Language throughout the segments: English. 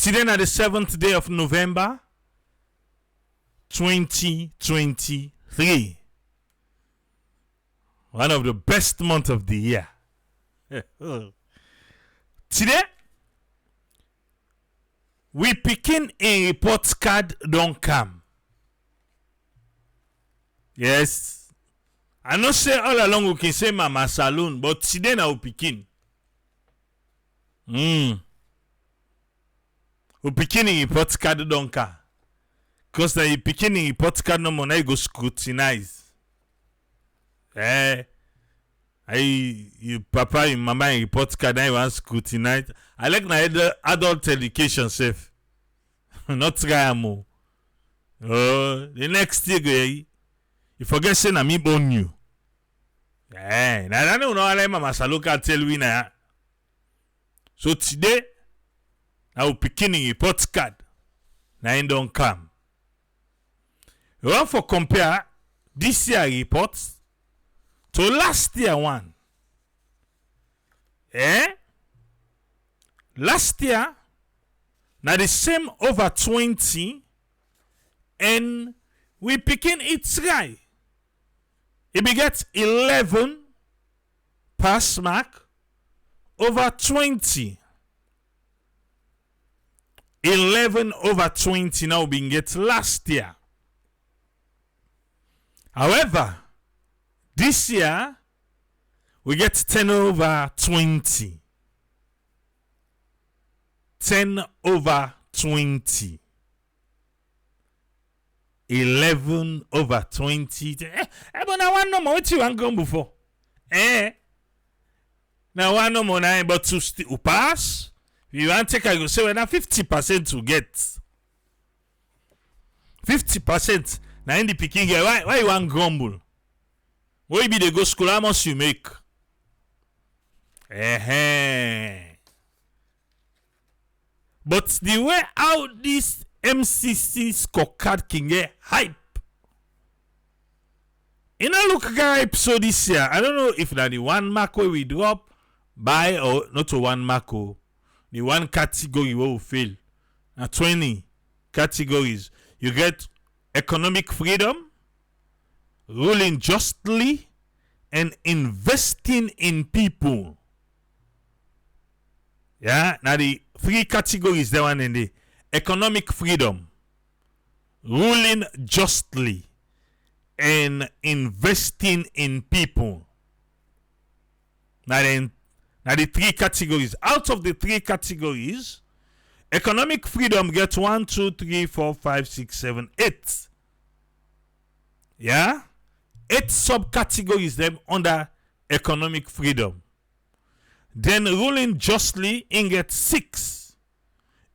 Today na the 7th day of November 2023. One of the best months of the year. Today, we picking a report card don't come. Yes. I know say all along we can say Mama Saloon, but today now we picking. We picking a report card don't come. Because the picking a report card no more now you go scrutinize. You papa, you mama report card now you want scrutinize. I like my adult education safe. Not try more. Oh, the next thing you forget saying na me born you. Now I don't know how Mama Saloka tell we now. So today, I will picking a report card. Now it don't come. You want for compare this year reports to last year one. Last year, now the same over 20, and we picking it right. It begets 11 pass mark over 20. 11 over 20 now being get last year. However, this year we get 10 over 20. 10 over 20. 11 over 20. But now one no more. What you want go before? Now one no more now, but to pass. You want to take a go say well now 50% to get. 50%. Now in the picking here, why you want grumble? Why be the go school? How much you make? But the way how this MCC Scorecard can get hype. In a look at episode this year, I don't know if that the one mark where we drop by or not to one mark, the one category where we fail. Now 20 categories. You get economic freedom, ruling justly, and investing in people. Yeah, now the three categories there one in the economic freedom, ruling justly, and investing in people. Now the three categories. Out of the three categories, economic freedom gets 1, 2, 3, 4, 5, 6, 7, 8. Yeah? 8 subcategories them under economic freedom. Then ruling justly in get 6.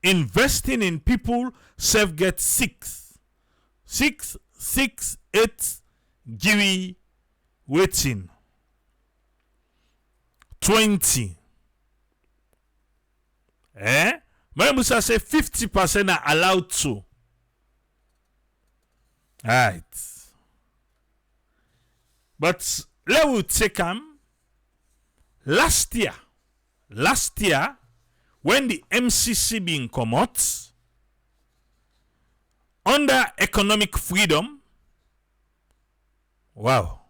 Investing in people self get 6. 6, 6, 8, give waiting. 20. Musa say 50% are allowed to. Alright. But let we take them. Last year, when the MCC being come out, under economic freedom, wow,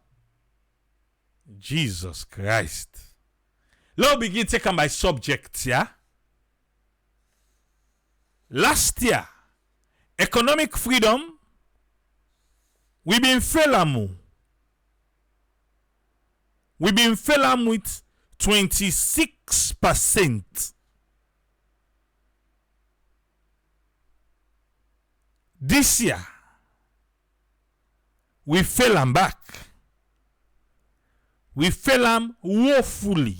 Jesus Christ. Let we begin taken by subjects, yeah? Last year, economic freedom, we been fail. We been fail with 26%. This year, we fail am back. We fail am woefully.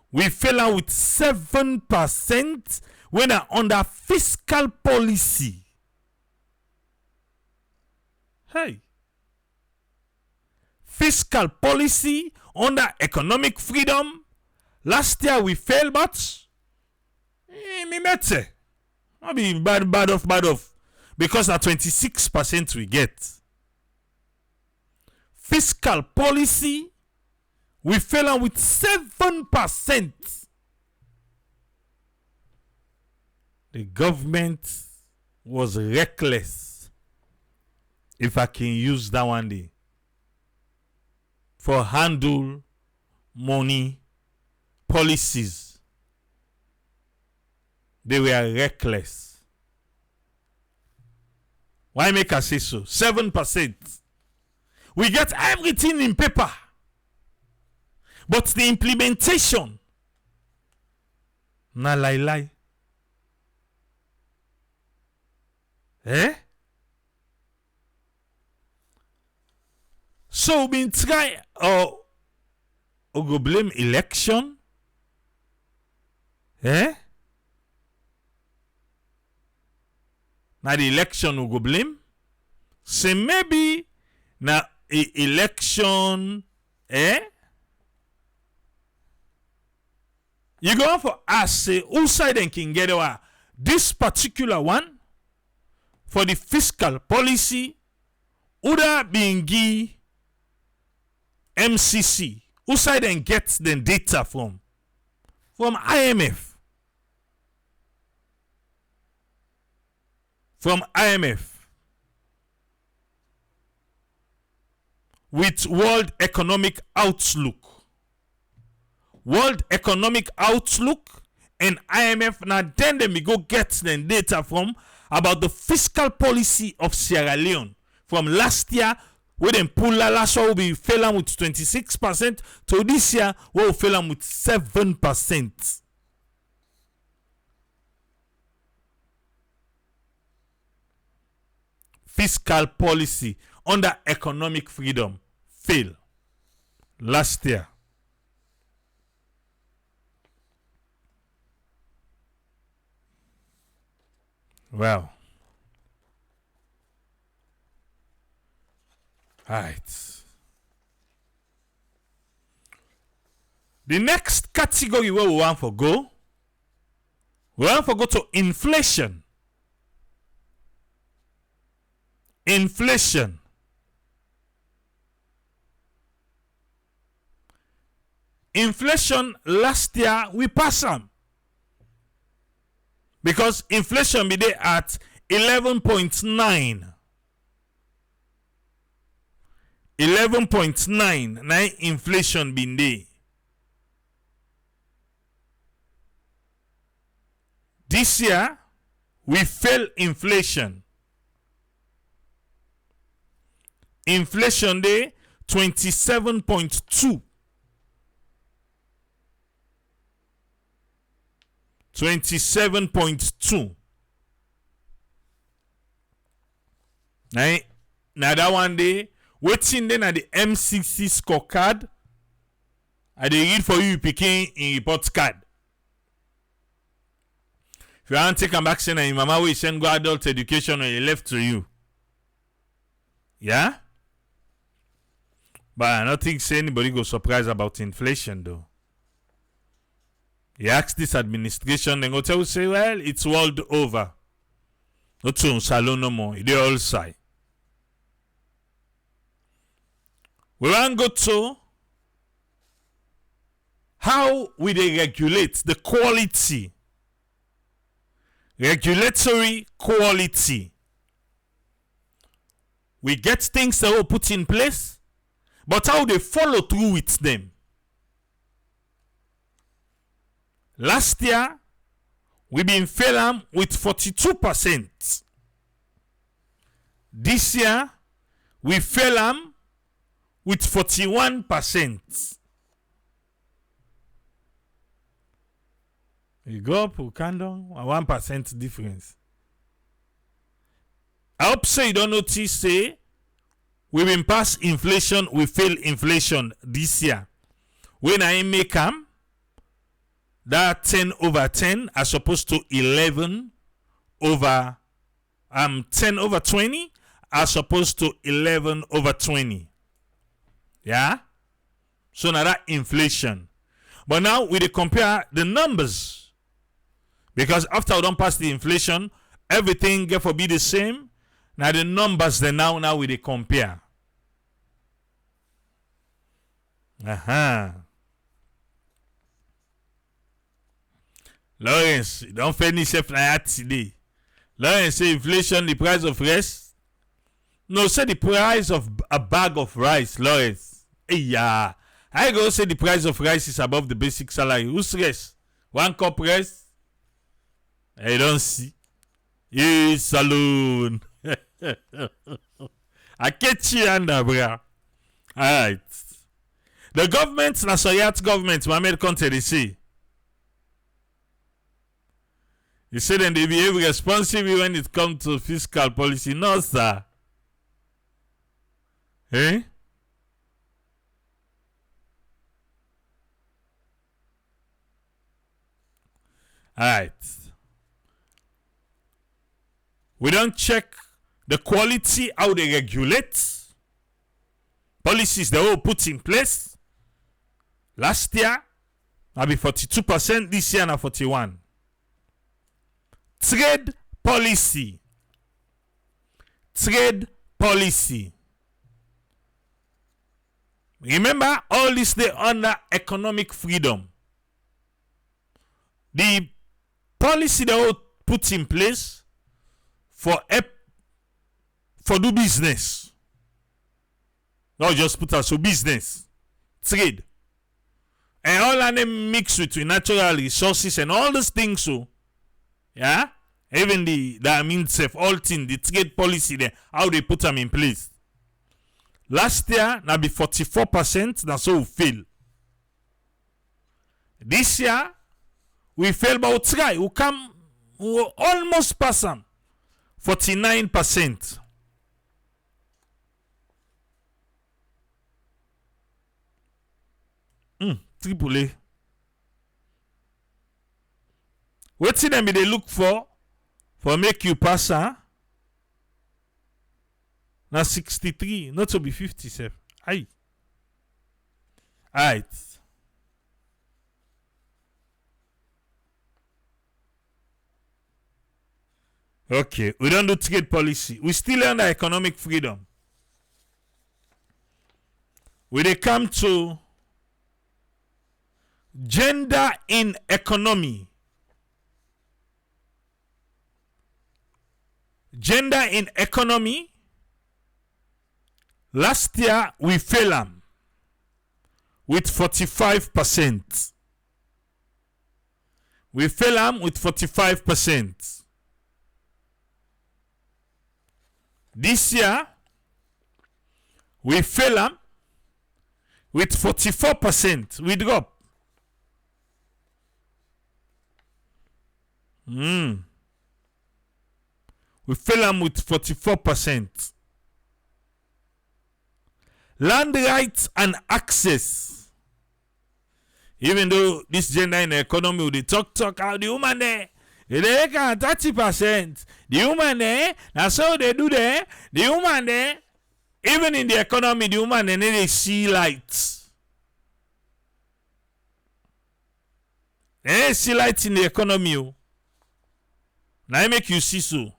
We fail am with 7% when are under fiscal policy. Hey. Fiscal policy under economic freedom. Last year we failed, but me mete. Not be bad off. Because at 26% we get. Fiscal policy, we fail with 7%. The government was reckless, if I can use that one day, for handle money policies. They were reckless. Why make I say so? 7%. We get everything in paper, but the implementation, na lie. So we been try or go blame election. Now the election we go blame. Say maybe na election you go on for us say who side and can get this particular one for the fiscal policy Uda being MCC who side and gets the data from IMF. From IMF with World Economic Outlook. World Economic Outlook and IMF, now then we go get the data from about the fiscal policy of Sierra Leone from last year, where then pull last year will be failing with 26%, to this year we'll fail with 7%. Fiscal policy under economic freedom fail last year. Well, right. The next category where we want to go to inflation. Inflation. Inflation last year we pass them. Because inflation be there at 11.9. 11.9. Now inflation been there. This year we fail inflation. Inflation day 27.2. 27.2. Now that one day, waiting then at the MCC Scorecard, I dey read for you picking in report card. If you want to take them back, say your mama will send go adult education or you left to you. Yeah? But I don't think say anybody go surprised about inflation though. You ask this administration, then go tell you, say, well, it's world over. Not to salon no more. They all say. We want to go to how we they regulate the quality. Regulatory quality. We get things that we put in place, but how they follow through with them. Last year, we been failing with 42%. This year, we fail with 41%. You go up, you can down, a 1% difference. I hope so you don't notice, say, we been past inflation, we fail inflation this year. When I make them, that 10 over 10 as opposed to 11 over 10 over 20 as opposed to 11 over 20. Yeah? So now that inflation. But now we compare the numbers. Because after we don't pass the inflation, everything get for be the same. Now the numbers then now we compare. Lawrence, don't finish if na today. Lawrence say inflation, the price of rice. No, say the price of a bag of rice, Lawrence. Hey, yeah. I go say the price of rice is above the basic salary. Who's rice? 1 cup rice? I don't see. Hey, saloon. I catch you under, bro. Alright. The government, Nasoyat government, Mohamed Conte, they say. He said that they behave responsibly when it comes to fiscal policy. No, sir. Eh? Alright. We don't check the quality how they regulate policies they will put in place. Last year, I'll be 42%. This year, now 41%. Trade policy. Trade policy. Remember, all this they under economic freedom. The policy they will put in place for do business. Not just put us so business. Trade. And all of them mix with natural resources and all those things so. Yeah? Even that means all things, the trade policy there, how they put them in place. Last year, now be 44%, that's so we fail. This year, we fail, but we try. We almost pass them. 49%. Triple A. What's them they look for make you pass, huh? Now 63, not to be 57. Aye. Alright. Okay, we don't do trade policy. We still under economic freedom. When they come to gender in economy. Gender in economy. Last year we failed them with 45%. We failed them with 45%. This year we failed them with 44%. We drop. We fail them with 44%. Land rights and access. Even though this gender in the economy, they talk how the woman there, they can 30%. The woman there, that's how they do there. The woman there, even in the economy, the woman there, they see lights. They see lights in the economy. Now I make you see so.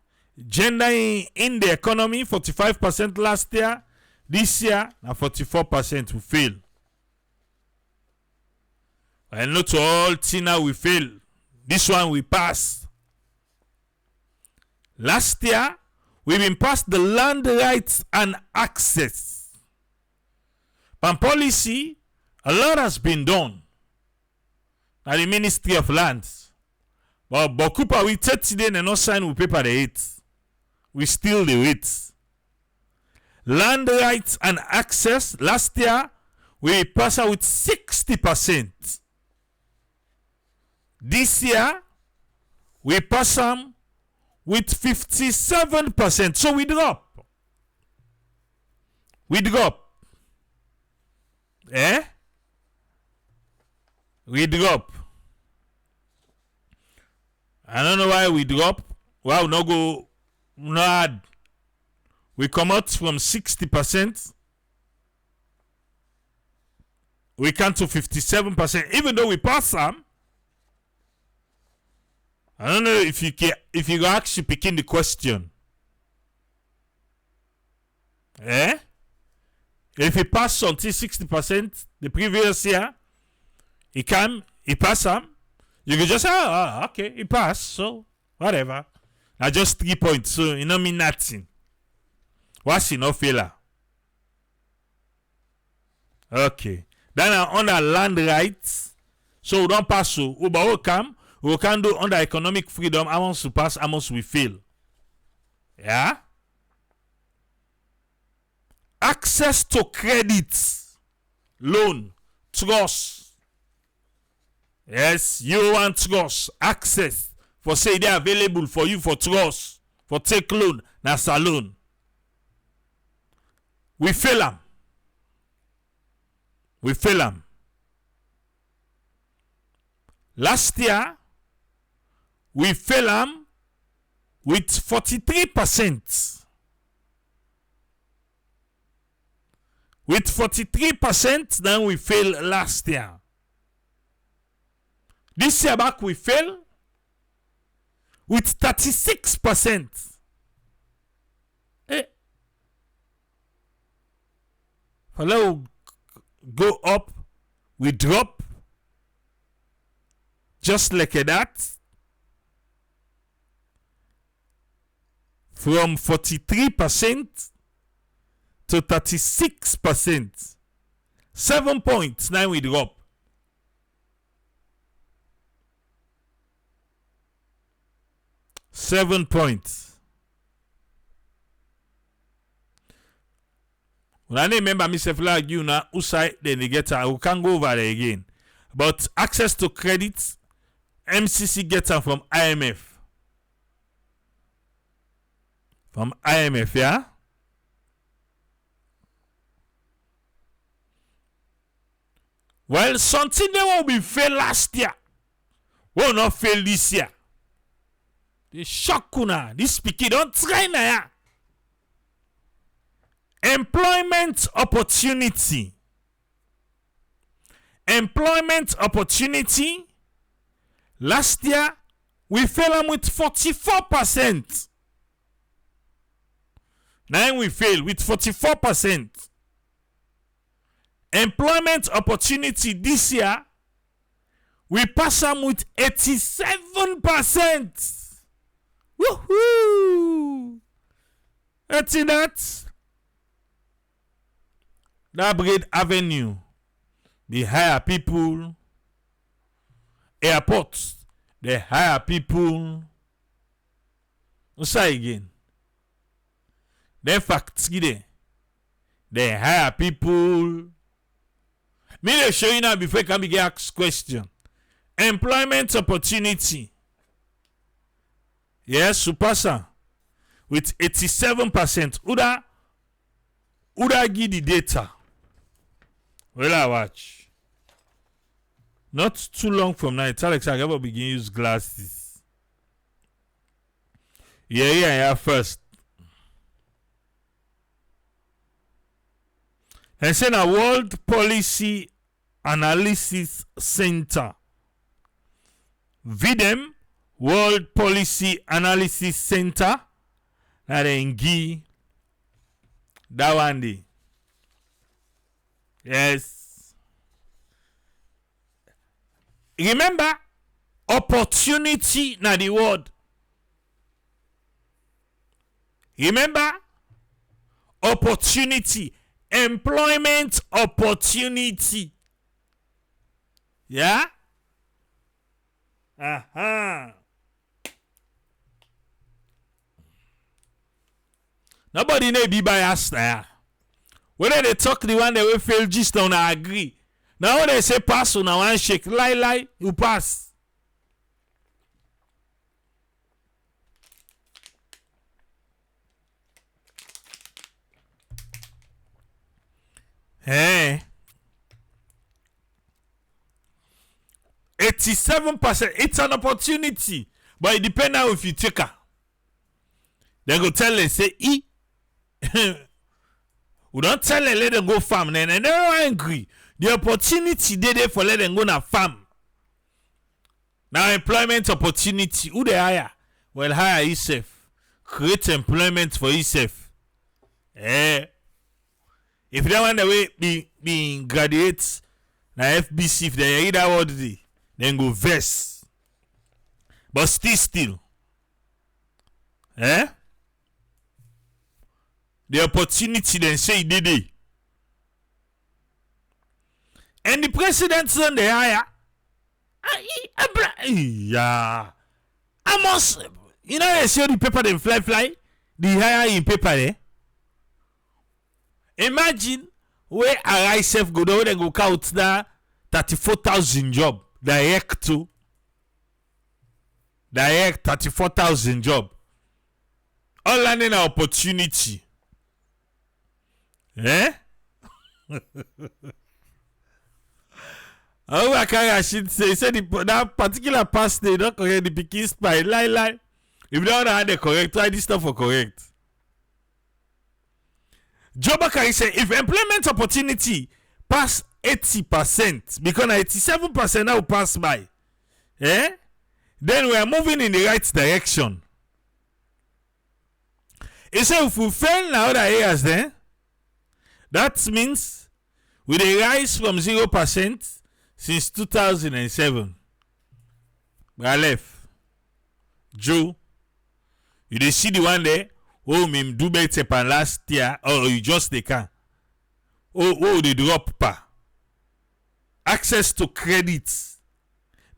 Gender in the economy, 45% last year. This year, now 44% we fail. And not all Tina we fail. This one we pass. Last year, we've been passed the land rights and access. Pan policy, a lot has been done at the Ministry of Lands. But Bokupa, we 30 days and no sign we paper the 8. We still the wait. Land rights and access, last year, we passed out with 60%. This year, we pass them with 57%. So we drop. We drop. Eh? We drop. I don't know why we drop. Why we not go, no add. We come out from 60%. We come to 57%. Even though we pass some. I don't know if you actually picking the question. Eh? If he passed until 60% the previous year, he pass some. You could just say, oh, okay, he passed, so whatever. Now just 3 points, so it don't mean nothing. What's no failure? Okay. Then under land rights, so we don't pass so we can do under economic freedom. I want to pass, I must we fail. Yeah. Access to credit, loan, trust. Yes, you want trust, access for say they are available for you for trust, for take loan, that's a loan. We fail them. We fail them. Last year, we fail them with 43%. With 43%, then we fail last year. This year back, we fail with 36%. Hello, go up, we drop, just like that, from 43% to 36%. 7 points, now we drop. Seven points. When I remember myself like you now, who side then they get we can't go over there again. But access to credit, MCC gets from IMF. From IMF, yeah? Well, something that will be failed last year will not fail this year. The shock kuna. This speaking don't try na ya. Employment opportunity. Employment opportunity. Last year, we failed them with 44%. Now we fail with 44%. Employment opportunity this year, we pass them with 87%. Woohoo! That's it. That Braid Avenue, they hire people. Airports, they hire people. What's that again? They factory, they hire people. Me they show you now before you can be asked question. Employment opportunity. Yes, Supasa with 87%. Uda give the data. Well, I watch. Not too long from now, it's Alex. I ever begin use glasses. Yeah, first. And say a World Policy Analysis Center. VDM World Policy Analysis Center. That engi that one day. Yes. Remember, opportunity na the word. Remember, opportunity, employment opportunity. Yeah? Nobody may be biased there. Whether they talk the one that will fail just don't agree. Now when they say pass on one shake, lie, you pass. Hey. 87%. It's an opportunity. But it depends on if you take her. They go tell them, say, we don't tell them, let them go farm. And they're not angry. The opportunity they there for let them go na farm. Now employment opportunity. Who they hire? Well, hire yourself. Create employment for yourself. If they want to be graduates, na FBC, if they hear that word, then go vest. But still. The opportunity then say did it. And the president's on the higher. Yeah. I must, they see the paper them fly. The higher in paper there. Imagine where I self go down and go count that 34,000 job. Direct 34,000 job. All landing an opportunity. Oh, I can't say that particular past they don't correct the picking spy. Lie. If you don't have the correct, try this stuff for correct. Joe Bakari say if employment opportunity pass 80%, because 87% now pass by, then we are moving in the right direction. He said if we fail in other areas then, that means with a rise from 0% since 2007. I left. Joe, you dey see the one there? Oh, me do better than last year, or you just they can. Oh, they drop pa. Access to credits.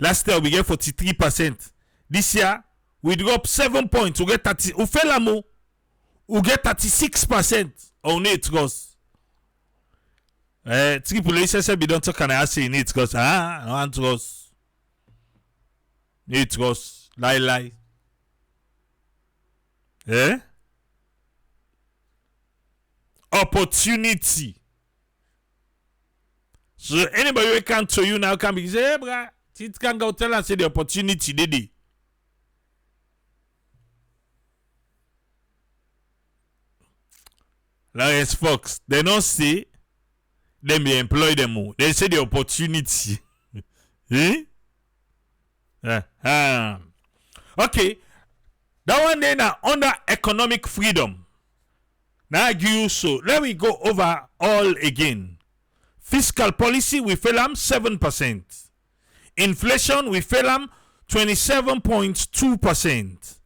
Last year we get 43%. This year we drop 7 points. We get 30. We fell amo. We get 36%. On it goes. Triple A said, "We don't talk and I say it goes. I want goes. It goes. Lie. Opportunity. So anybody who come to you now can be say, hey, brah, it can go tell and say the opportunity, did it? Lawrence Fox, they don't say them be employ them more. They say the opportunity. Okay. That one then under economic freedom. Now I give you so. Let me go over all again. Fiscal policy, we fail 7%. Inflation, we fail 27.2%.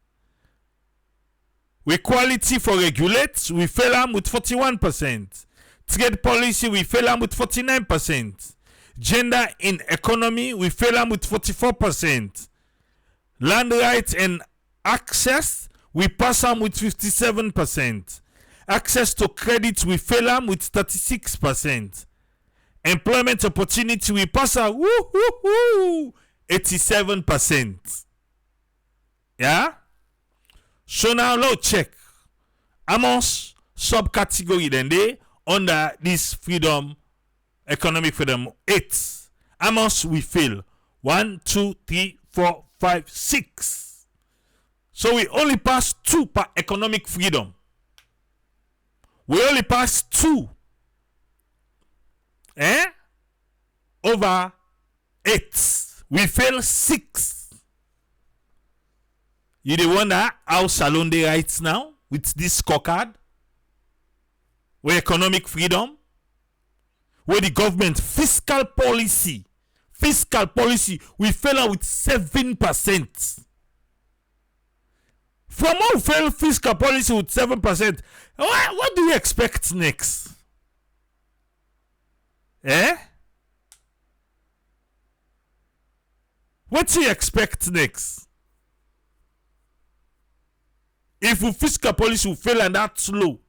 Equality for regulate, we fail with 41%. Trade policy, we fail with 49%. Gender in economy, we fail with 44%. Land rights and access, we pass them with 57%. Access to credit, we fail them with 36%. Employment opportunity, we pass them 87%. Yeah? So now let's check. Amongst subcategory then they under this freedom, economic freedom 8. Amongst we fail 1, 2, 3, 4, 5, 6. So we only pass 2 per economic freedom. We only pass 2. Over 8. We fail 6. You the wonder how Salon they right now with this scorecard? Where economic freedom? Where the government fiscal policy, we fell out with 7%. From how we fail fiscal policy with 7%, what do you expect next? What do you expect next? If we fiscal policy will fail and that slow.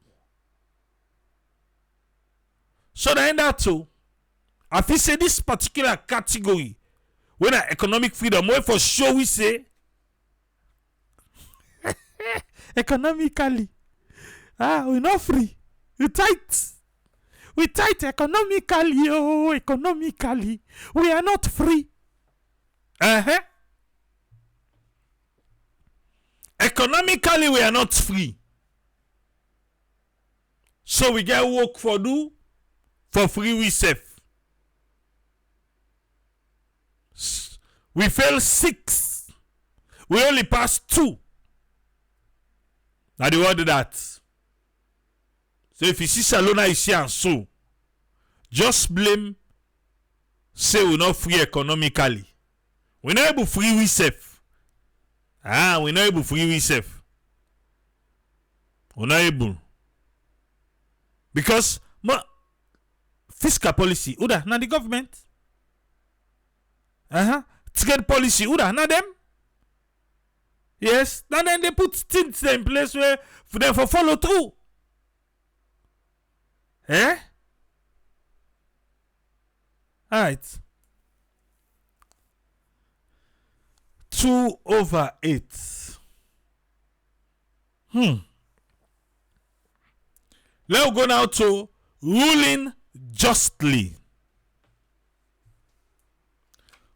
So that too, I feel say this particular category, when economic freedom, where for sure we say economically, we're not free. We tight economically, economically. We are not free. Economically, we are not free. So we get work for do for free we safe. We fail 6. We only pass 2. Now the word that. So if you see Salona is here and so, just blame say we're not free economically. We're not able free we safe. We not able free we safe. We not able. Because fiscal policy, uda, na the government. Trade policy, uda, na them. Yes, then they put things in place where for them for follow through. Alright. 2/8. Let's go now to ruling justly.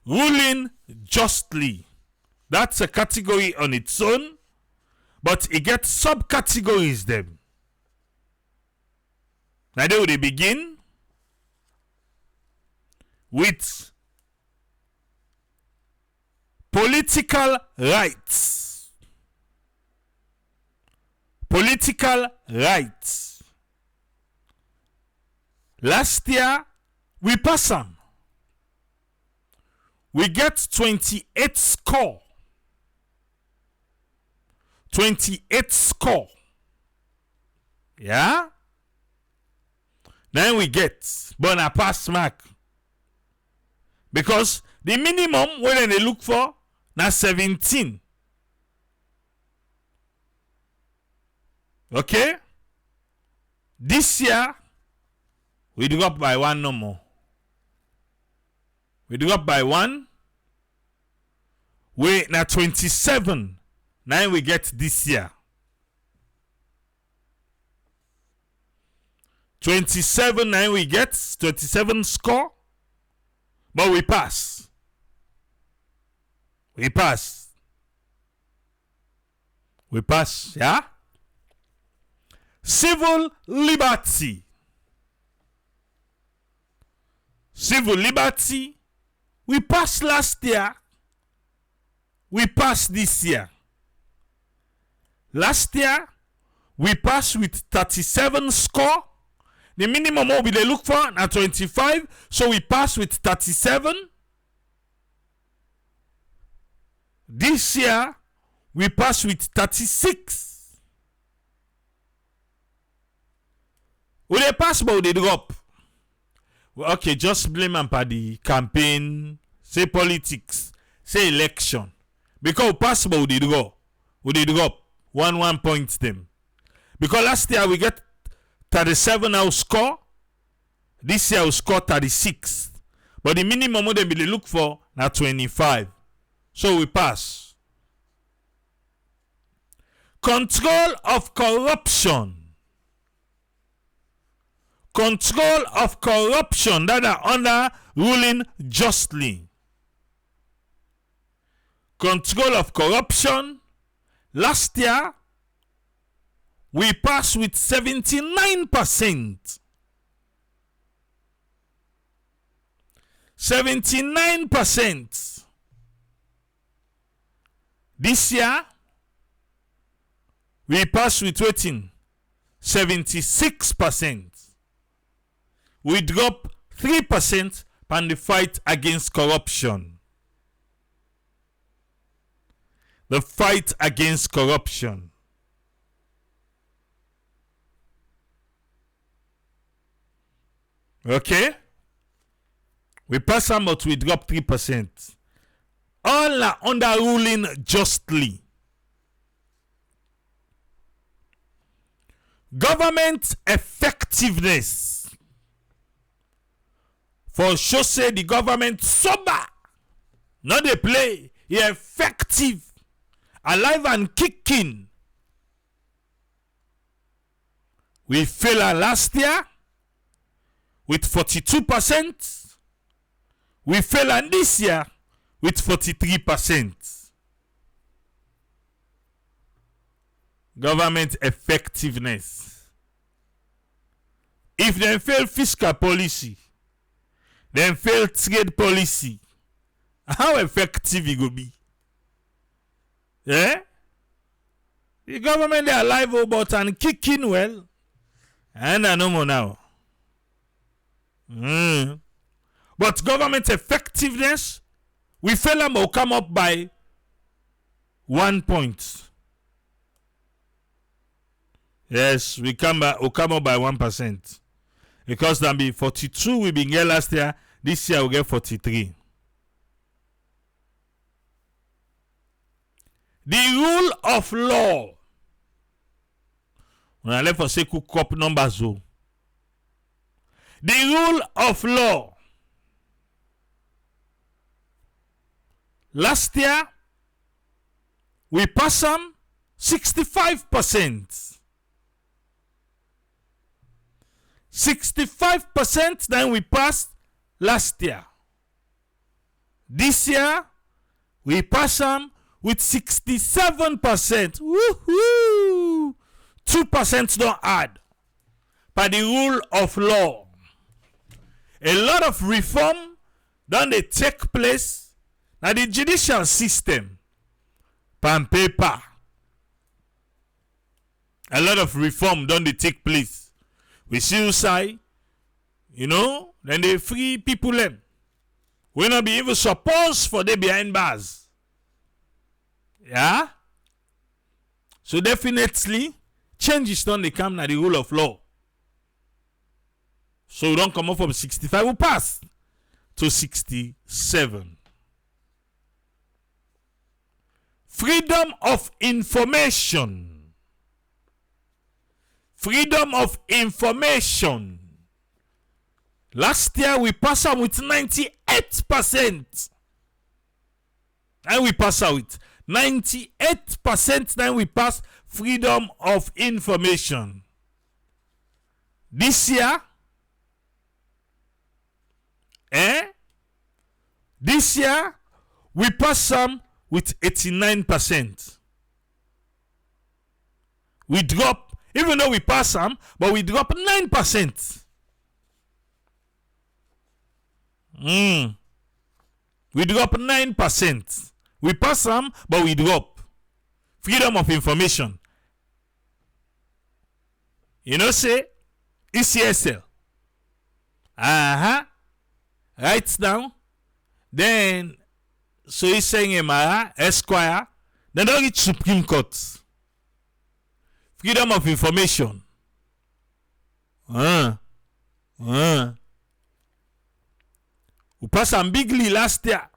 Ruling justly. That's a category on its own, but it gets subcategories them. Now they will begin with political rights. Political rights. Last year, we pass them. We get 28 score. 28 score. Yeah? Then we get but a pass mark. Because the minimum when they look for na 17. Okay? This year we drop by 1 no more. We drop by 1. We na 27. Now we get this year. 27 now we get 27 score. But we pass. We pass. We pass, yeah? Civil liberty. Civil liberty. We passed last year. We passed this year. Last year, we passed with 37 score. The minimum we they look for at 25. So we passed with 37. This year, we passed with 36. Will they pass but will they drop? Well, okay, just blame them for the campaign, say politics, say election. Because we pass but will they drop? Will they drop? 1 points them. Because last year we get 37 now score. This year we score 36. But the minimum they will look for now 25. So we pass. Control of corruption. Control of corruption that are under ruling justly. Control of corruption. Last year, we passed with 79%. 79%. This year, we passed with waiting 76%. We drop 3% on the fight against corruption. The fight against corruption. Okay? We pass them, but we drop 3%. All are under ruling justly. Government effectiveness. For sure say the government sober. Not they play. He effective. Alive and kicking. We failed last year with 42%. We failed this year with 43%. Government effectiveness. If they fail fiscal policy, then fail trade policy, how effective it will be? Yeah? The government they are alive about and kicking well. And I no more now. But government effectiveness, we fail them will come up by 1 point. Yes, we come up by 1%. Because that be 42 we been get last year. This year we get 43. The rule of law. When I left for say cook up numbers. The rule of law. Last year, we passed some 65%. 65% then we passed last year. This year, we passed some with 67%. Woohoo! 2% don't add. By the rule of law. A lot of reform done they take place. Now the judicial system, pan paper, a lot of reform done they take place. We see you say, then they free people them. We not be even supposed for they behind bars. Yeah? So definitely, changes done they come now the rule of law. So we don't come up from 65, we pass to 67. Freedom of information. Freedom of information. Last year we passed out with 98%. And we pass out with 98%. Then we pass freedom of information. This year, This year we pass some with 89%. We drop, even though we pass some, but we drop 9%. We drop 9%. We pass some, but we drop. Freedom of information. Say, ECSL. Writes down. Then, so he's saying Emara, Esquire. Then don't reach Supreme Court. Freedom of information. We passed some bigly last year.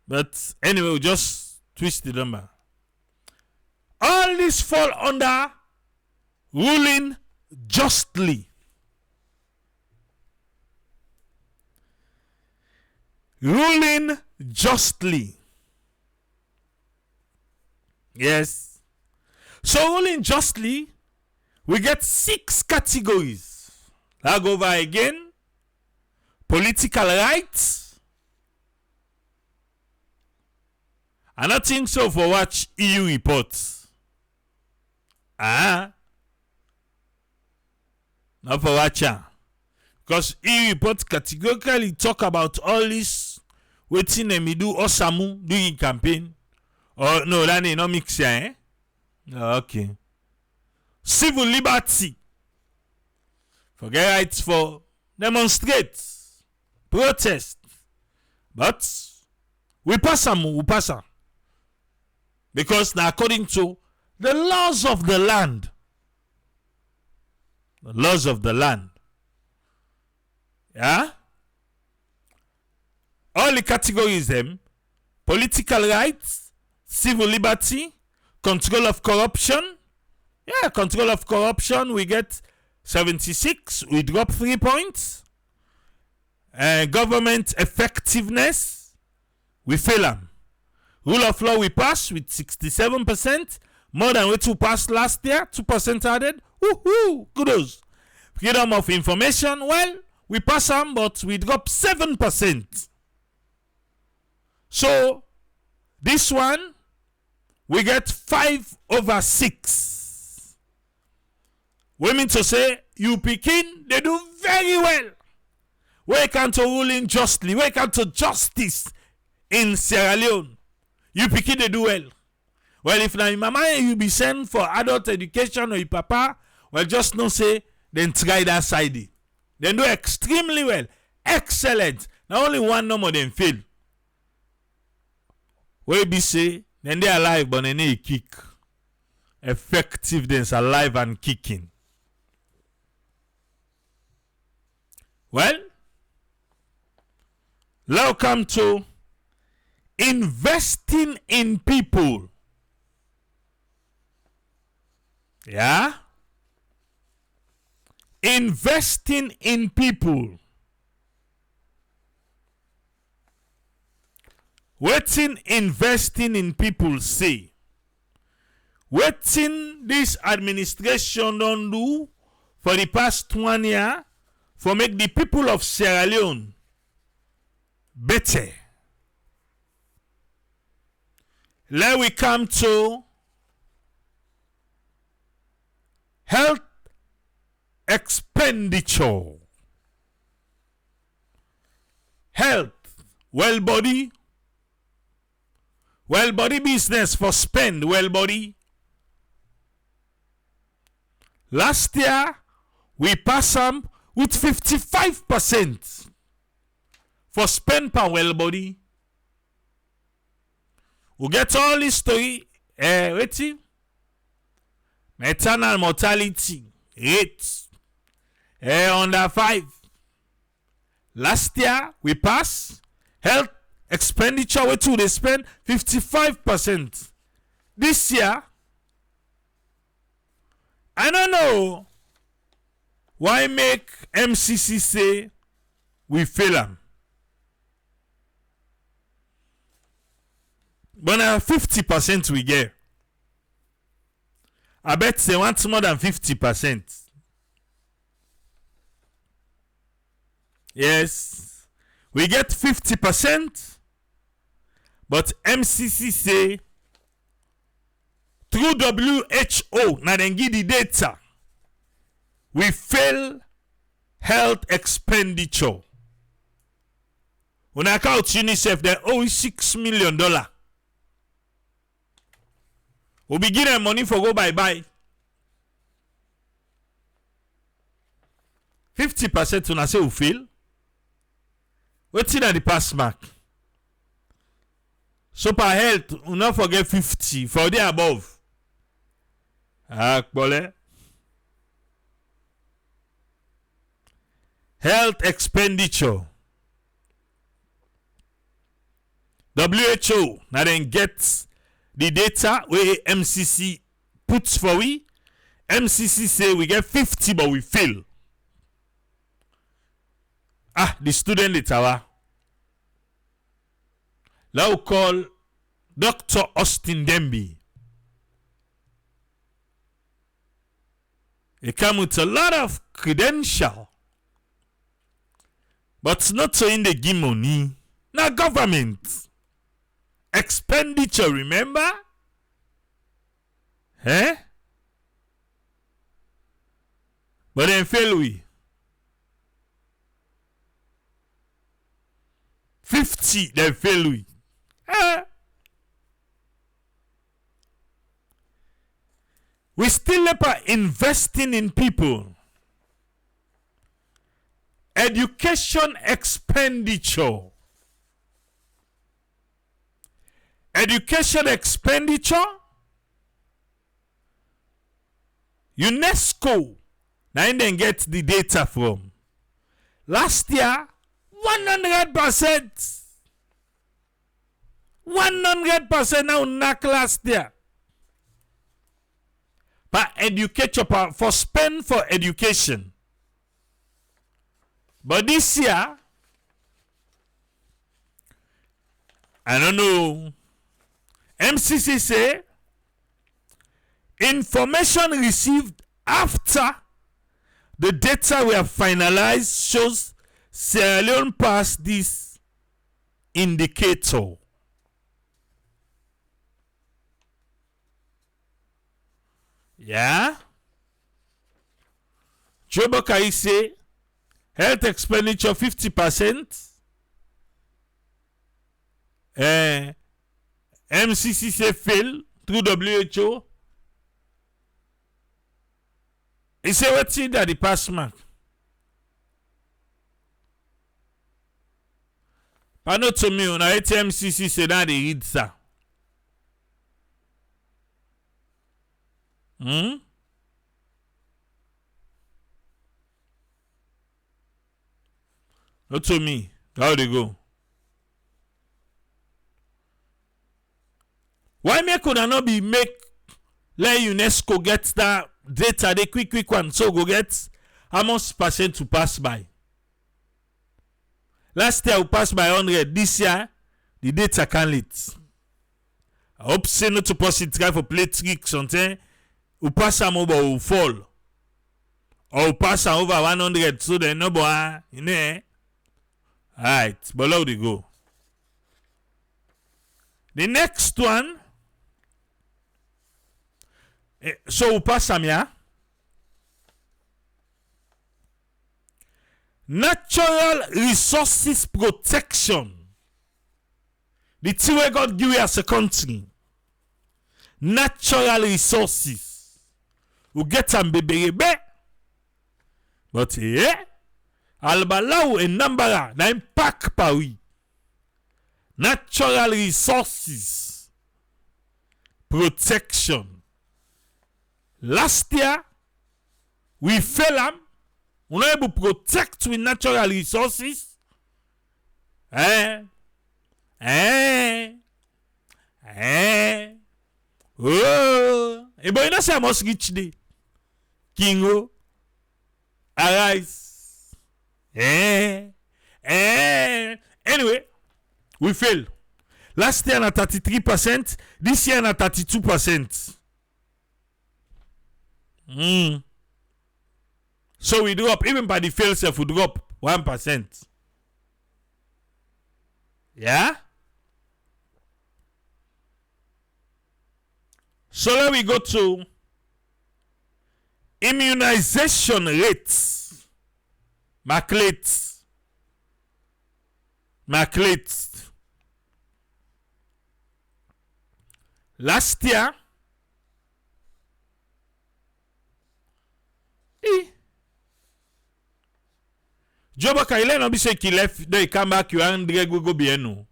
But anyway, we just twist the number. All this fall under ruling justly. Ruling justly. Yes. So ruling justly, we get 6 categories. I'll go over again. Political rights. I don't think so for watch EU reports. Not for watcher. Because EU reports categorically talk about all this waiting them do Osamu during campaign. Or no, that ain't no mix here, Okay. Civil liberty. Forget rights for demonstrate, protest. But we pass them. Because now according to the laws of the land. The laws of the land. Yeah? All the categories them. Political rights, civil liberty, control of corruption. Yeah, control of corruption, we get 76. We drop 3 points. Government effectiveness, we fail them. Rule of law, we pass with 67%. More than what we passed last year. 2% added. Woohoo! Kudos. Freedom of information, well, we pass them, but we drop 7%. So, this one, we get 5/6. We mean to say, you Pekin, they do very well. We come to ruling justly. We come to justice in Sierra Leone. You Pekin, they do well. Well, if now your mama you be sent for adult education or your papa, well, just no say, then try that side. They do extremely well. Excellent. Now only one number them fail. Where be say, Then they alive, but they need kick. Effectiveness alive and kicking. Well, now come to investing in people. Yeah? Investing in people. Wetin investing in people say? Wetin this administration don do for the past 1 year for make the people of Sierra Leone better? Let we come to health expenditure. Health, well body business for spend well body. Last year we pass them with 55% for spend per well body. We get all this story waiting. Maternal mortality rate under 5. Last year we pass health expenditure where they spend 55%. This year, I don't know why make MCC say we fail them. But now 50% we get. I bet they want more than 50%. Yes, we get 50%, but MCC say through WHO, now then give the data, we fail health expenditure. When I count UNICEF, they owe $6 million. We begin them money for go bye-bye. 50% when I say we fail. What's in the pass mark? So per health, we not forget 50 for the above. Health expenditure. WHO now then gets the data where MCC puts for we. MCC say we get 50 but we fail. The student data. Now call Dr. Austin Demby. He come with a lot of credential, but not so in the give money. Now government expenditure, remember? But then fail we. 50 then fail we. We still never investing in people. Education expenditure. Education expenditure. UNESCO. Now then get the data from. Last year, 100%. 100% now knock last year. But education for spend for education. But this year, I don't know. MCC say information received after the data we have finalized shows Sierra Leone passed this indicator. Yeah. Joe Bokai say health expenditure 50%. MCC say fail through WHO. He say what's it that the pass mark? But not to me, when I MCC say that they read sir. Not to me. How they go? Why me could I not be make let UNESCO get that data, the quick one, so go get how much percent to pass by? Last year we passed by 100. This year the data can't lit. I hope say not to pass it try for play tricks something. We pass them over will fall. Or we pass them over 100 so they know boy, you know. Alright, but how they go? The next one. So we pass them here. Natural resources protection. The thing we God give you as a country. Natural resources. We get them baby. But yeah. Albalau and Nambara. Na impact Paris. Natural resources protection. Last year, we fail them. We not able to protect with natural resources. Oh. Et bon, il y a ça, moi, rich day. Kingo. Arise. Anyway, we fail. Last year, na 33%. This year, na 32%. So we drop, even by the fail self, we drop 1%. Yeah? So let we go to immunization rates. Maclate. Last year, Joba Kaile no be say he left, they come back, you and Greg will go bien.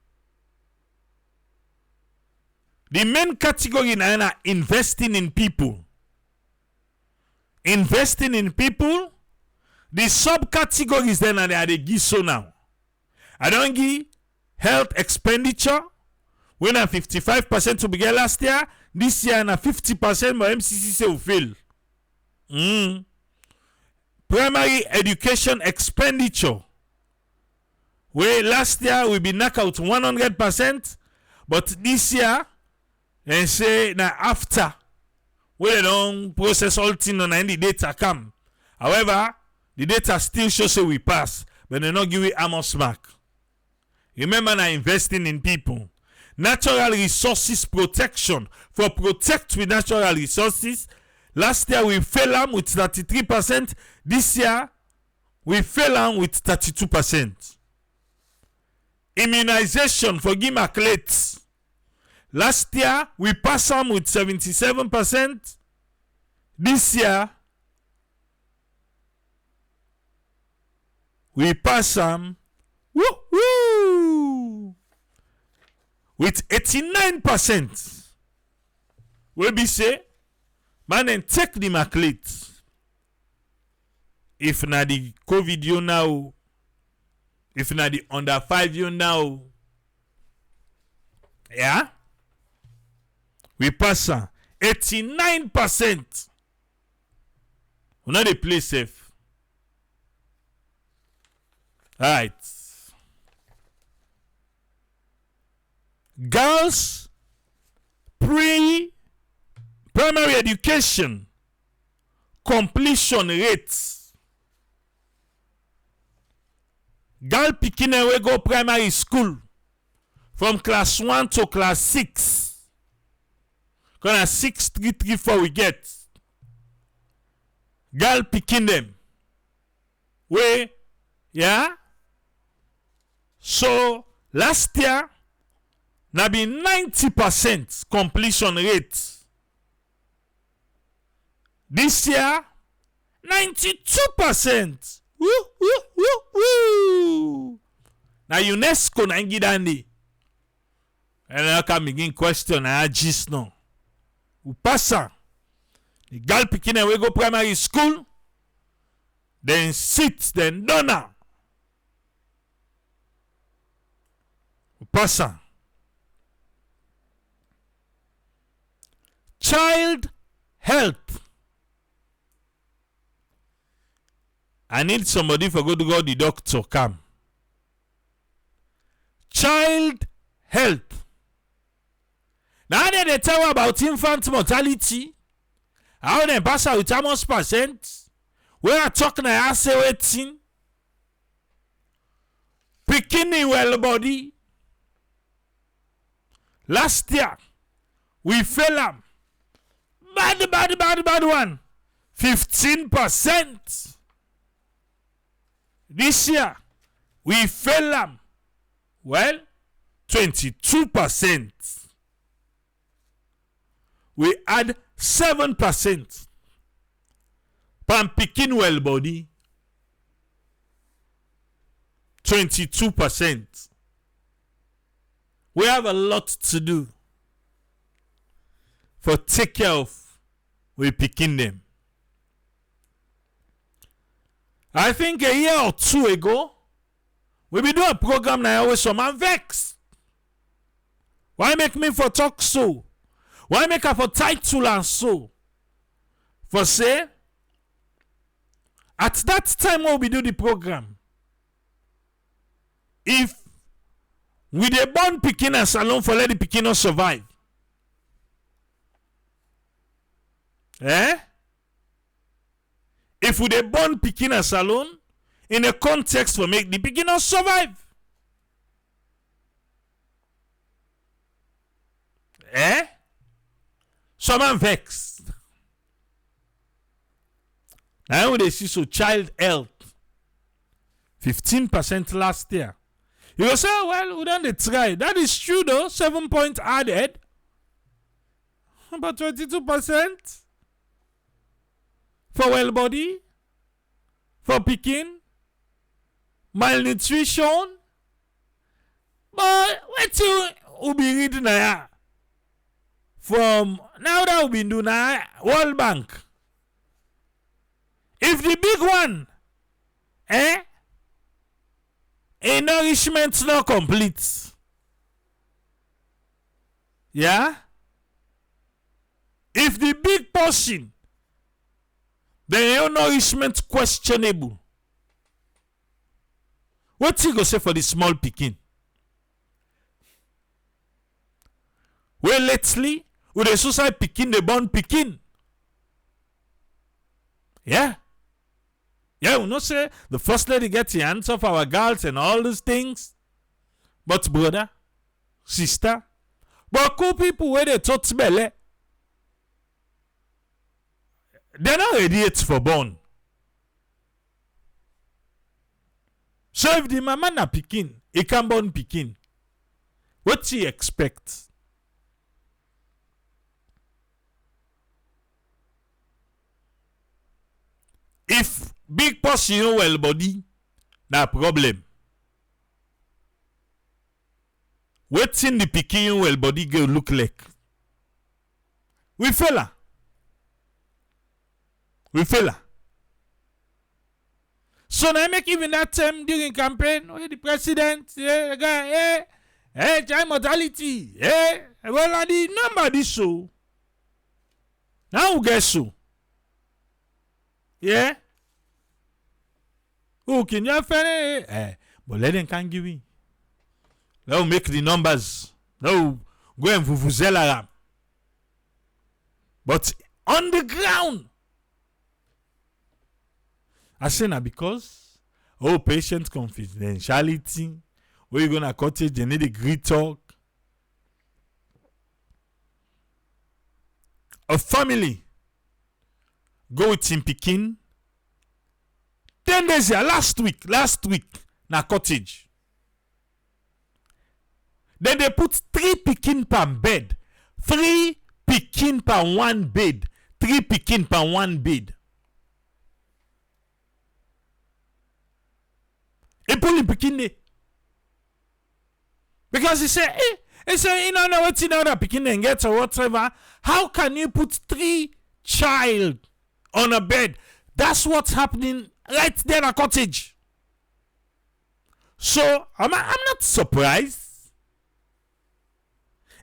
The main category is investing in people. Investing in people. The subcategories then are the GISO now. I don't give health expenditure. When na 55% to begin last year, this year na 50%, but MCC say will fail. Primary education expenditure. Where last year we be knocked out 100%, but this year they say na after we they don't process all things on the data come. However, the data still shows say we pass, but they not give we Amos mark. Remember na investing in people. Natural resources protection. For protect with natural resources. Last year we fail them with 33%. This year we fail them with 32%. Immunization for Gimaklates. Last year we pass them with 77%. This year we pass them with 89%. We be say, man, and take the Maclate. If na the COVID you now, if na the under 5 you now, yeah, we pass 89%. We not dey play safe. All right. Girls primary education completion rates. Girl pikine we go primary school from class 1 to class 6. Gonna 6,334 we get. Girl pikin them. We, yeah. So last year na be 90% completion rate. This year 92%. Woo, woo, woo, woo. Na UNESCO na ngidandi. And I can begin question na gist no. We pass. The girl pikin we go primary school. Then sit, then donor. Person. Child health. I need somebody for go to go the doctor come. Child health. Now they tell about infant mortality. How they pass out with almost percent. Where I talk now, I say waiting. Pikin well body. Last year, we fell am. Bad one. 15%. This year, we fell am. Well, 22%. We add 7%. Pan pikin well body. 22%. We have a lot to do for take care of we picking them. I think a year or two ago, we be do a program now always some man vex. Why make me for talk so? Why make her for title and so? For say, at that time when we do the program, if we dey born pikin and salon for let the pikin not survive. If we dey born pikin and salon in a context for make the pikin not survive. Someone vexed. Now they see so child health 15% last year. You will say, well, we don't try. That is true though. 7 points added. About 22% for well body, for picking, malnutrition. But what you be reading now? From now that we been doing now, World Bank. If the big one, a nourishment not complete. Yeah? If the big portion, the nourishment questionable. What you go say for the small picking? Well, lately, with the society picking, the born picking. Yeah. Yeah, we not say the first lady gets the answer for our girls and all these things. But brother, sister, but cool people where they touch belly, they're not ready yet for born. So if the mama na picking, he can born picking. What she expect? If big person well body, na problem. Waiting the picking well body go look like. We fella. So now make even that time during campaign, the president, the guy, child mortality, well, the number this so. Now who guess so? Yeah? Who can you have but let them can give me. Now make the numbers. Now go and vuvuzela. But on the ground, I say now because patient confidentiality, where you gonna cottage, they need a great talk. A family go with him pikin 10 days here last week na cottage. Then they put 3 pikin per bed, 3 pikin per one bed, 3 pikin per one bed. He pull him pikin there because he say, you don't know what you know that pikin then gets or whatever. How can you put 3 child on a bed. That's what's happening right there at cottage. So I'm not surprised.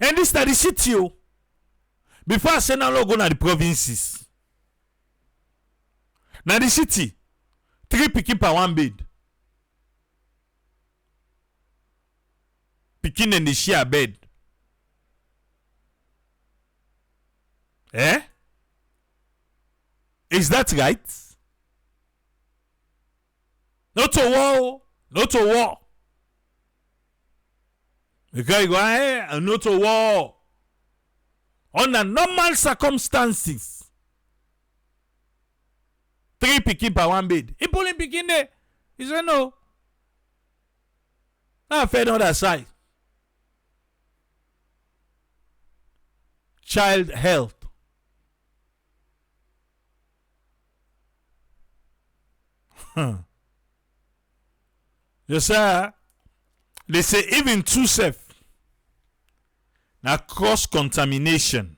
And this is the city. Before I say now, go to the provinces. Now the city, 3 pikin per 1 bed. Pikin and the share bed. Eh? Is that right? Not a war. Not a war. Because you go, not a war. Under normal circumstances. 3 pikin per 1 bed. He pulling pikin there. He said no. Now fed on that side. Child health. You say, they say even 2 self. Now cross contamination.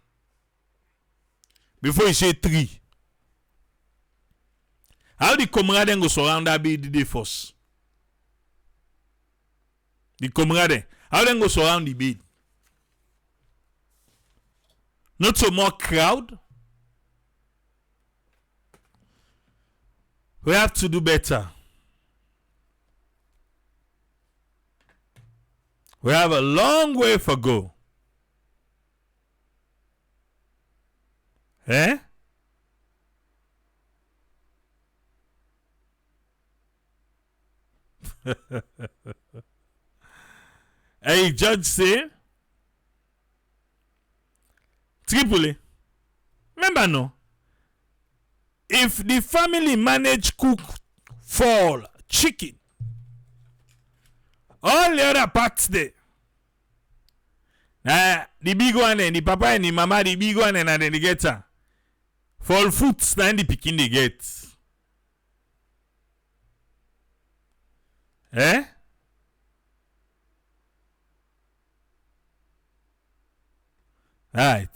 Before you say 3. How the comrade go surround that bed the first? The comrade, how they go surround the bed? Not so more crowd. We have to do better. We have a long way to go. Eh? Hey, judge say Tripoli. Remember no? If the family manage cook fall chicken, all the other parts there. The big one and the papa and the mama, the big one and then they get her. Fall foods then the picking they get. Eh? Right.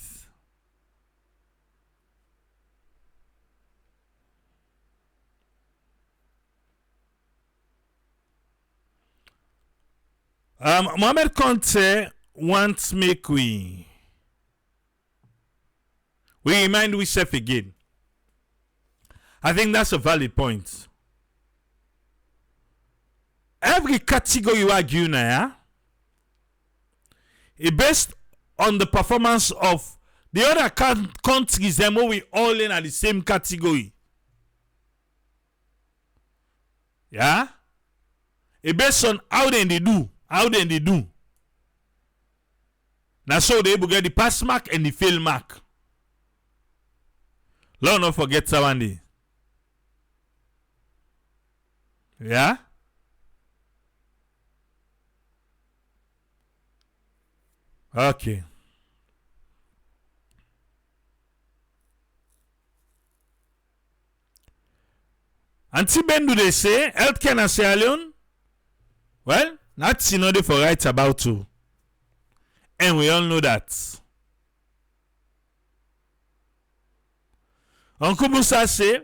Mohamed Conte wants make we remind ourselves again. I think that's a valid point. Every category you argue now, is based on the performance of the other countries, them we all in at the same category. Yeah? It's based on how they do. How they do. Now so they will get the pass mark and the fail mark. Let's not forget Sawandi. Yeah? Okay. Auntie Ben, do they say healthcare in Sierra Leone? Well, that's in order for right about to. And we all know that. Uncle Musa say,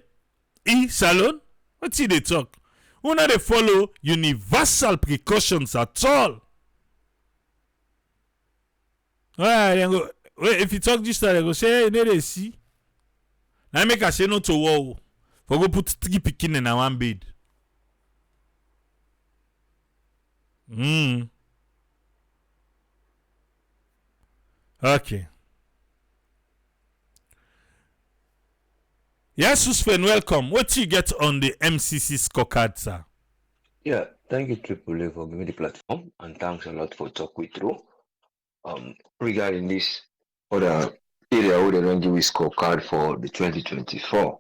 Salon, what's he they talk? Who not they follow universal precautions at all? Well, if you talk this time, they go say, hey, they see. Now make a say no to war. For go put 3 pikin in 1 bed. Okay. Yes, Usman, welcome. What do you get on the MCC Scorecard, sir? Yeah, thank you, Triple A, for giving me the platform, and thanks a lot for talking with through. Regarding this other area where they don't give a scorecard for the 2024,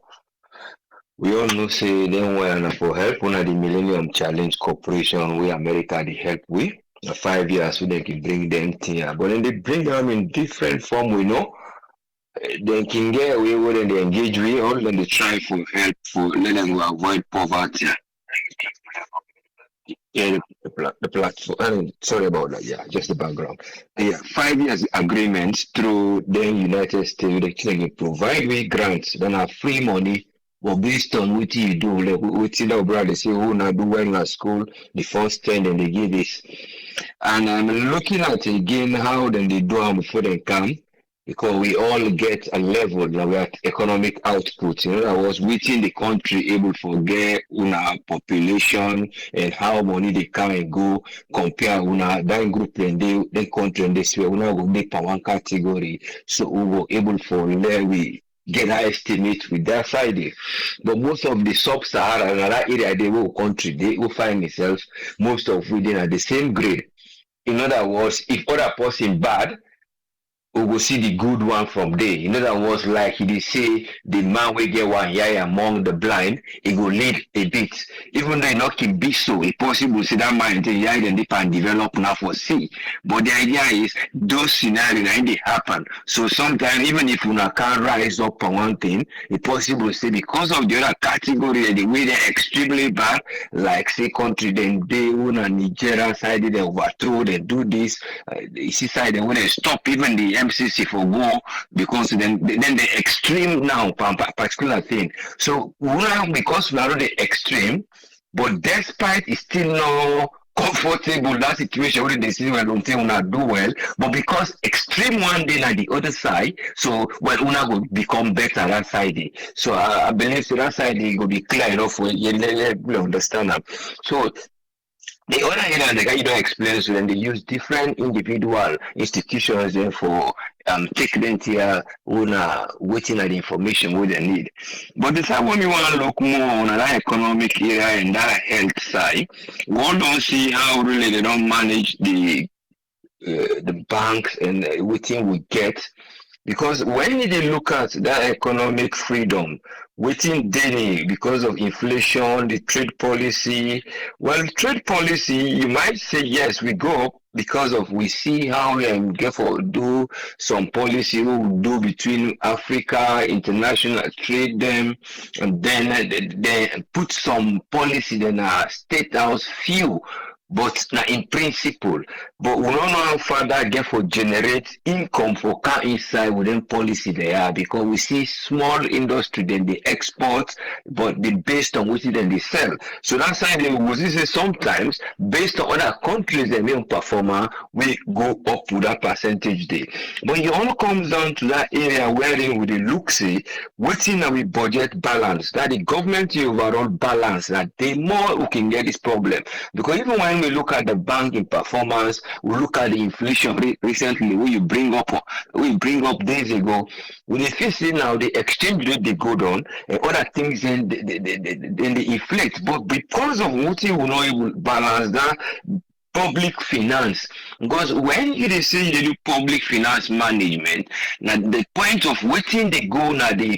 we all know say then we're for help one of the Millennium Challenge Corporation where America they help with 5 years so they can bring them here, but then they bring them in different form. We know they can get away with and they engage with all, then they try for help for let them avoid poverty. Yeah, the platform. I mean, sorry about that. Yeah, just the background. Yeah, 5 years agreement through the United States. They can provide we grants. Then have free money. But based on what you do, like what you know, brother, say who now do well in school, the first 10, and they give this. And I'm looking at again how then they do them before they come, because we all get a level now we are economic output. In other words, within the country able to get una population and how money they come and go compare una that group and they country and this way una go make per one category. So we were able for there we get an estimate with that side. But most of the sub-Saharan and that area they will country they will find themselves most of within at the same grade. In other words, if other person bad, we will see the good one from there. In other words, like they say, the man will get one eye among the blind, he will lead a bit. Even though it not can be so, it's possible to see that man the eye and they can develop now for see. But the idea is those scenarios and they happen. So sometimes even if una can't rise up on one thing, it's possible to say because of the other category the way they're extremely bad, like say country then they una Nigeria side they overthrow, they do this, the side they want to stop even the MCC for war because then the extreme now particular thing. So because we are not the extreme, but despite it's still no comfortable that situation where they see when don't una do well, but because extreme one day at the other side, so well una will become better that side. So I believe so that side will be clear enough for you understand that. So the other area the guy you don't explain so then they use different individual institutions then for take them here waiting at the information what they need. But the time when we want to look more on that economic area and that health side, we don't see how really they don't manage the banks and waiting we get. Because when they look at that economic freedom, waiting daily because of inflation, the trade policy, well, trade policy, you might say yes, we go up because of we see how get for do some policy we will do between Africa, international trade them, and then they put some policy then state house few. But now in principle, but we don't know how far that get for generate income for car inside within policy they are because we see small industry then they export, but they based on which then they sell. So that's why they will say sometimes based on other countries they main performer we go up to that percentage day. But it all comes down to that area wherein with the look see waiting we budget balance that the government overall balance that the more we can get this problem because even when we look at the banking performance, we look at the inflation rate recently, we bring up days ago. When you see now the exchange rate they go down and other things then they inflate. But because of what you will not able to balance that public finance, because when you say you do public finance management, now the point of waiting they go now the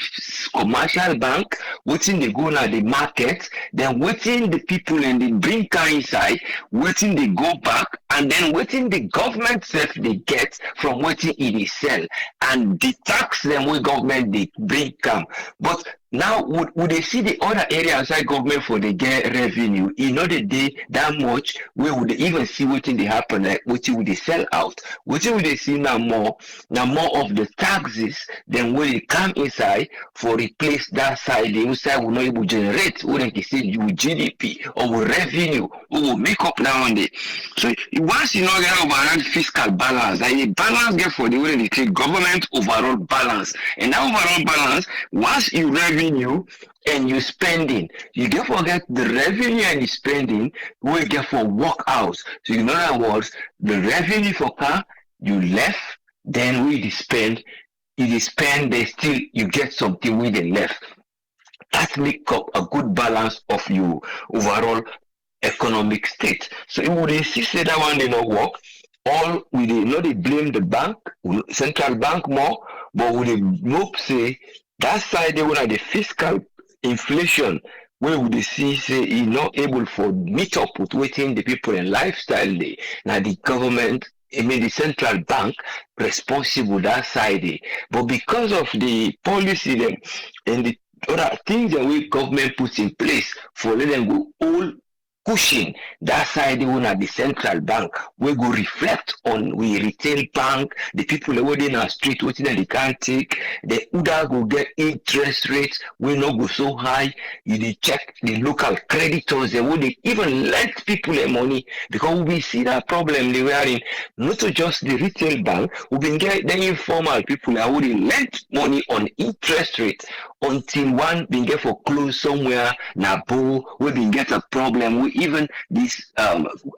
commercial bank, waiting they go now the market, then waiting the people and they bring car inside, waiting they go back, and then waiting the government self they get from waiting it is sell, and the tax them with government they bring come. But now would they see the other area outside government for the get revenue? In order they that much, we would even see what they happen like what would they sell out? What would they see now more of the taxes than when they come inside for replace that side the inside will not able to generate what they say you GDP or revenue or will make up now and day. So once you know get overall fiscal balance, like the balance get for the way they take government overall balance. And that overall balance, once you revenue and you spending, you get forget the revenue and the spending will get for work out. So in other words, the revenue for car you left, then we spend, you spend, they still you get something with the left. That make up a good balance of your overall economic state. So if we insist that one did not work, all we did not blame the bank, central bank more, but we hope say that side they want the fiscal inflation where would they see say he not able for meet up with waiting the people in lifestyle day. Now the government I mean the central bank responsible that side. But because of the policy them and the other things that we government puts in place for let them go all pushing that side even at the central bank. We go reflect on we retail bank, the people who in our street, what they can't take, the Uda go get interest rates, we no go so high. You dey check the local creditors, they would even lend people their money because we see that problem they were in. Not just the retail bank, we been get the informal people that would lend money on interest rate until one been get for close somewhere na bull we been get a problem. We even this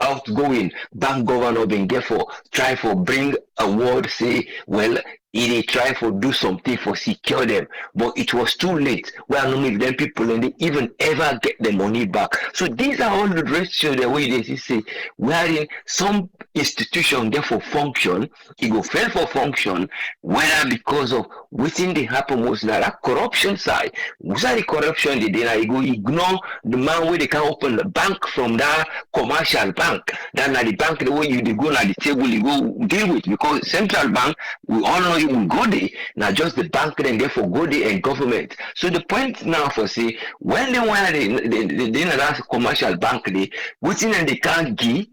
outgoing bank governor been get for try for bring a word say well they try for do something for secure them, but it was too late. We are not them people and they even ever get the money back. So these are all the ratios the way they say wherein some institution therefore function, it go fail for function, whether because of within the happen was that corruption side. Was that the corruption they did? I go ignore the man where they can open the bank from that commercial bank. Then at the bank the way you go at the table you go deal with because central bank we all know even go there. Now just the bank then therefore go there and government. So the point now for say when they want they that commercial bank they within and they can't give,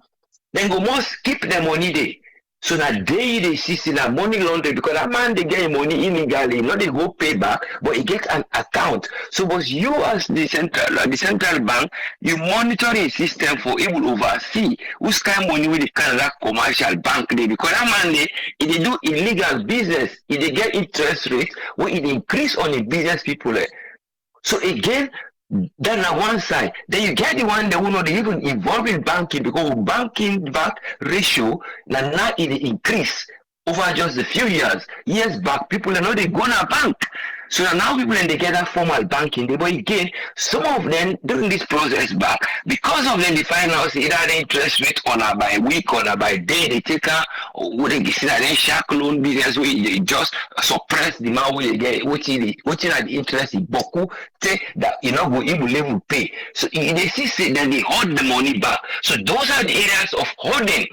then go must keep the money there. So that they see that money laundering because that man they get money illegally, not they go pay back, but he get an account. So was you as the central bank, you monitor the system for able oversee who's kind of money with the Canada commercial bank they because that man they do illegal business, if they get interest rates, when it increase on the business people. So again, then on one side, then you get the one that will not even involve in banking because banking back ratio now it increase over just a few years back. People are not they go to bank. So now people and they get that formal banking. But again, some of them during this process back because of them they find out either the interest rate on a by week or by day they take a or they see that they shark loan business where they just suppress the amount where they get what is the interest in boku say that you know go even level pay. So they see that they hold the money back. So those are the areas of holding.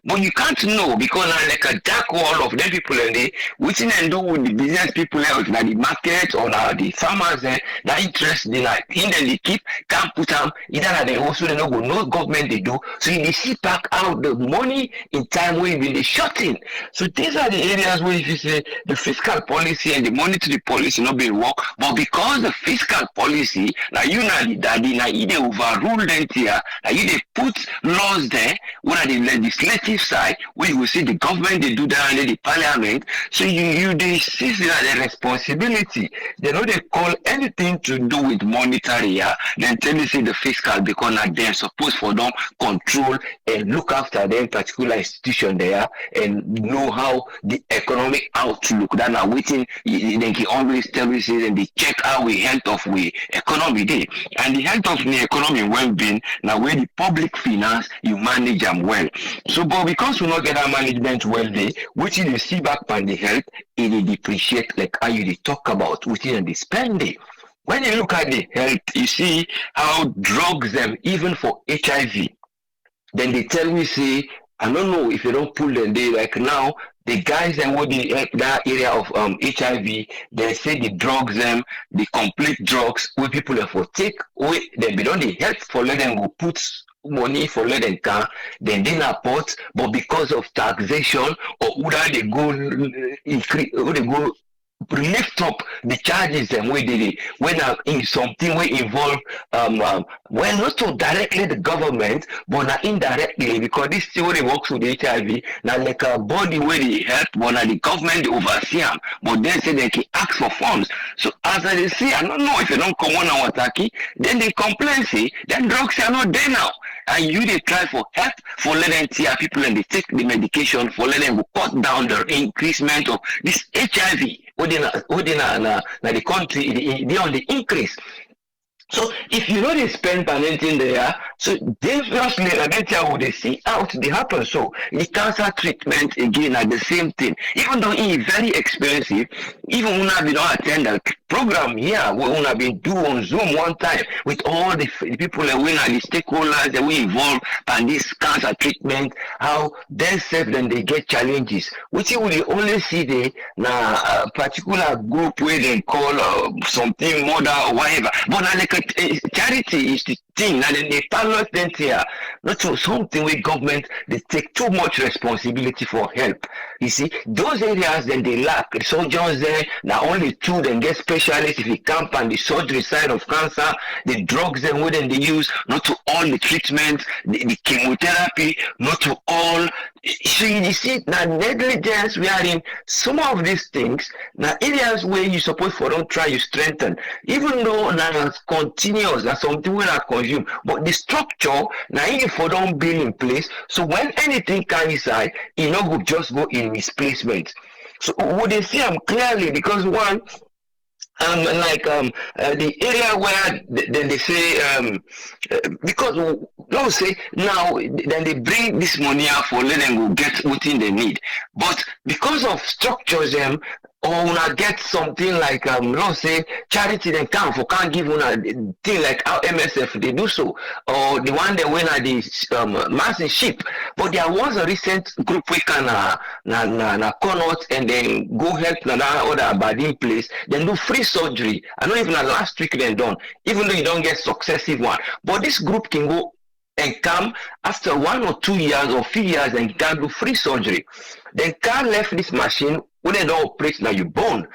But you can't know because now like a dark wall of them people and they which they do with the business people out in the market or the farmers that interest they like in them they keep can't put them either that they also they no government they do so they see back out the money in time when they shutting. So these are the areas where if you say the fiscal policy and the monetary policy not being work, but because the fiscal policy like you know the daddy now they overrule them here like you they put laws there when at the legislative side where you will see the government they do that under the parliament. So you they see that the responsibility they know they call anything to do with monetary then tell you say the fiscal because they're supposed for them control and look after them particular institution there and know how the economic outlook that now waiting they can always tell you say and they check how we health of we economy day and the health of the economy well-being now where the public finance you manage them well. So but because we not get our management well day which is the see back on the health it depreciate like how you talk about within the spending. When you look at the health, you see how drugs them even for HIV. Then they tell me say, I don't know if you don't pull them they like now the guys that would be that area of HIV, they say the drugs them the complete drugs where people have for take away they be done the health for let them go put money for let them can then they not put but because of taxation or whether they go increase or they go lift up the charges and where they when in something we involve well not so directly the government but not indirectly because this theory works with the HIV now like a body where they help but now the government they oversee them but then say they can ask for funds. So as I say I don't know if you don't come on our Wataki then they complain say then drugs are not there now and you they try for help for letting people and they take the medication for letting cut down the increasement of this HIV within the country they on the increase. So if you know they spend on anything there, so dangerously eventually they see out they happen. So the cancer treatment again are the same thing. Even though it is very expensive, even when we don't attend a program here, we have been do on Zoom one time with all the people that we are the stakeholders that we involved in this cancer treatment, how they self then they get challenges, which you will only see the a particular group where they call something mother or whatever. But like charity is thing, and then they pilot them here. Not so something where government they take too much responsibility for help. You see, those areas then they lack. The surgeons there, now only two then get specialists if you camp on the surgery side of cancer, the drugs then wouldn't they use, not to all the treatment, the chemotherapy, not to all. So you see, now negligence we are in some of these things, now areas where you suppose for don't try you strengthen, even though now it's continuous, that's something we are consume, but the structure now if for don't build in place, so when anything can inside, it not go just go in misplacement. So would they see them clearly because one the area where then they say because let's say now then they bring this money out for let them go get within they need, but because of structures them or una get something like let's say charity then can't give una thing like how MSF they do so, or the one that win at the massive ship. But there was a recent group we can na come out and then go help another other abiding place, then do free surgery. I know even last week then done, even though you don't get successive one, but this group can go and come after 1 or 2 years or few years and can do free surgery. Then can left this machine when they don't operate now you bone.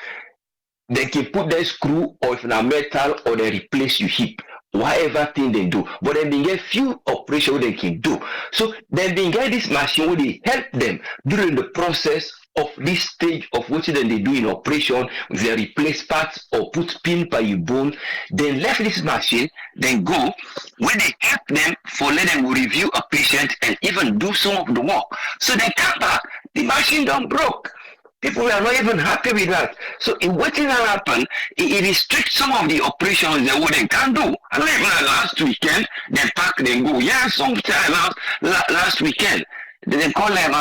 They can put the screw or if na metal or they replace your hip. Whatever thing they do, but then they get few operations they can do. So then they get this machine where they help them during the process of this stage of what then they do in operation, they replace parts or put pin by your bone, then left this machine, then go when they help them for let them review a patient and even do some of the work. So they come back, the machine done broke. People are not even happy with that. So in what will happen, it restricts some of the operations they wouldn't can do. I don't even last weekend, they pack, they go. Yeah, sometime last weekend. They call them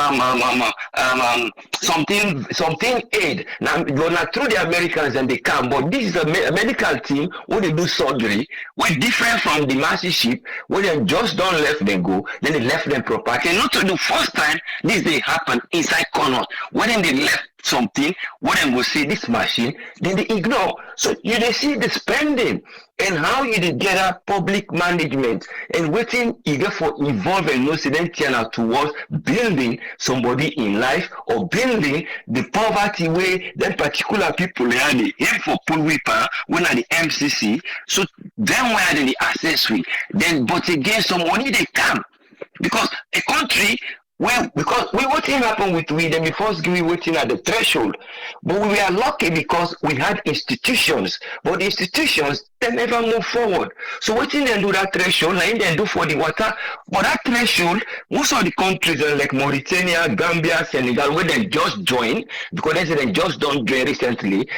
something aid. Now, not through the Americans and they come, but this is a medical team where they do surgery, where different from the massive ship, where they just don't left them go, then they left them property. And not to the first time this they happen inside corners, when they left something, when they will see this machine, then they ignore. So you they see the spending and how you did get a public management and waiting eager for involve and no channel towards building somebody in life or building the poverty way that particular people are the aim for pull whipper when at the MCC. So then where the accessory, then but again some money they come because a country. Well, because what happened with we, then we first give waiting at the threshold. But we were lucky because we had institutions. But the institutions, they never move forward. So what they do that threshold, like they do for the water. But that threshold, most of the countries like Mauritania, Gambia, Senegal, where they just joined, because they just don't join recently,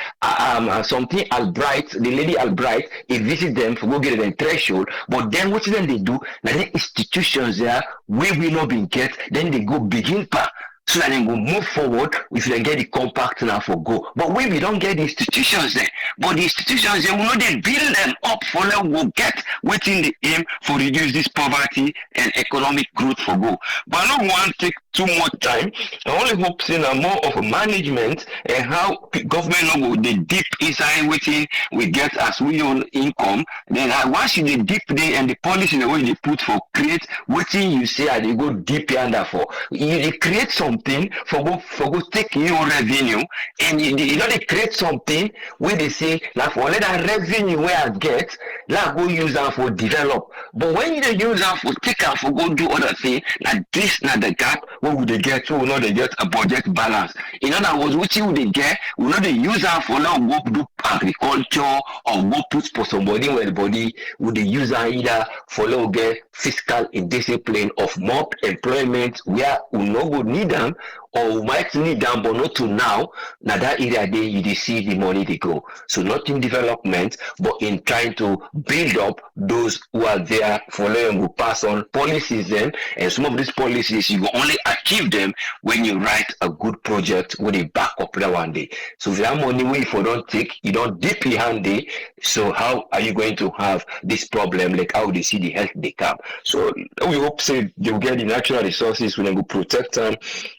something Albright, the lady Albright, he visit them for go get the threshold. But then what then they do, like the institutions there, we will not be get, then they go begin pa so that they will move forward if they get the compact now for go. But we don't get the institutions there. But the institutions they will not they build them up for them will get within the aim for reduce this poverty and economic growth for go. But I don't want to take too much time. I only hope seeing more of a management and how government will they deep inside within we get as we own income. Then once you the deep there and the policy the way they put for create within you say they go deep under for they create something for go take your revenue and you know they create something where they say like for let that revenue where I get like go use them for develop. But when you use them for take them for go do other thing like this not the gap. What would they get? Who will not they get a budget balance? In other words, which would they get? Will not they use that for now go do agriculture or go put for somebody where the body would they use that either for now get fiscal indiscipline of more employment where we no go need them or we might need them but not to now. Now that area they you see the money they go. So not in development but in trying to build up those who are there for them who pass on policies then and some of these policies you will only achieve them when you write a good project with a backup there one day. So if that money we if you don't take, you don't dip your handy. So how are you going to have this problem like how they see the health they come? So we hope say they will get the natural resources when they go protect them.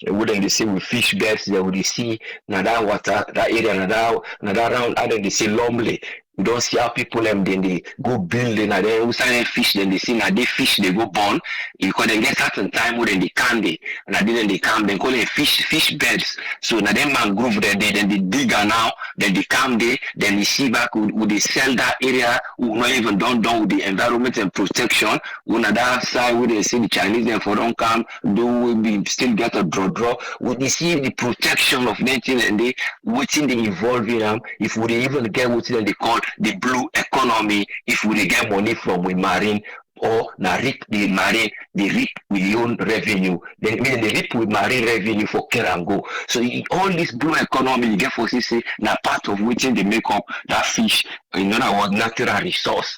Wouldn't they say with fish beds they would see now that water that area now that round and then they say lonely. We don't see how people then they go building and then we start fish, then they see now they fish they go born because they get certain time when they can they and then they come then call it fish beds. So now them mangrove then they dig now, then they come there, then they see back would they sell that area who not even done with the environment and protection. When on that side where they see the Chinese then for don't come, do we be still get a draw. Would they see the protection of nature and they waiting the evolving if we even get what they call the blue economy, if we get money from we marine or na reap the marine, they reap with own revenue. Then mean they reap with marine revenue for Kerango. So all this blue economy you get for CC now part of which they make up that fish, in other words, natural resource.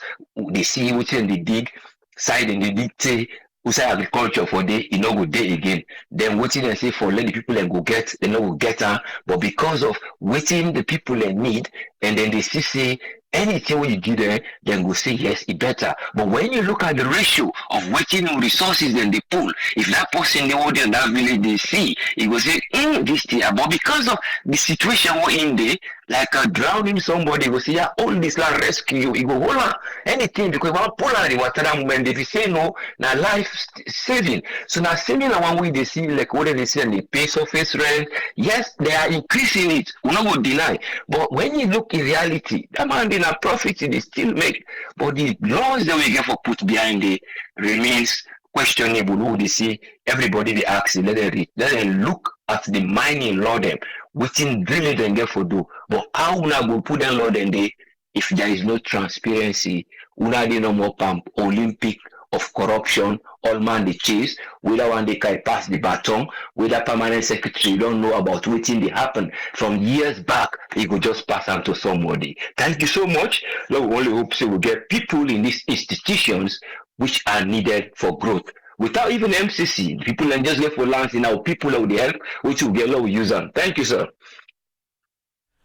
They see which they dig, side and they dig who say agriculture for day, you know, go day again. Then waiting and say for let the people and go get, they know go get her. But because of waiting the people and need, and then they still say anything when you give them, then go say yes, it better. But when you look at the ratio of waiting resources then they pull, if that person they want in that village they see, it will say, this thing. But because of the situation we're in there, like drowning somebody, will say, yeah, all this like rescue you, it go hold on anything because one pull out the water moment. If you say no, now life saving. So now similar one way they see like what they say and they pay surface rent. Yes, they are increasing it. We not going deny. But when you look in reality, that man in a profit they still make. But the laws that we get for put behind it remains questionable. Who they see everybody they ask, let them look at the mining law them, within really then get for do. But how we go put them law then they if there is no transparency, we not no more pump Olympic of corruption, all man they chase, whether one they can pass the baton, whether permanent secretary don't know about what they happen from years back, he could just pass on to somebody. Thank you so much. Lord, we only hope so we get people in these institutions which are needed for growth. Without even MCC, people can just get for lands in our people that would help, which will get a lot of use on. Thank you, sir.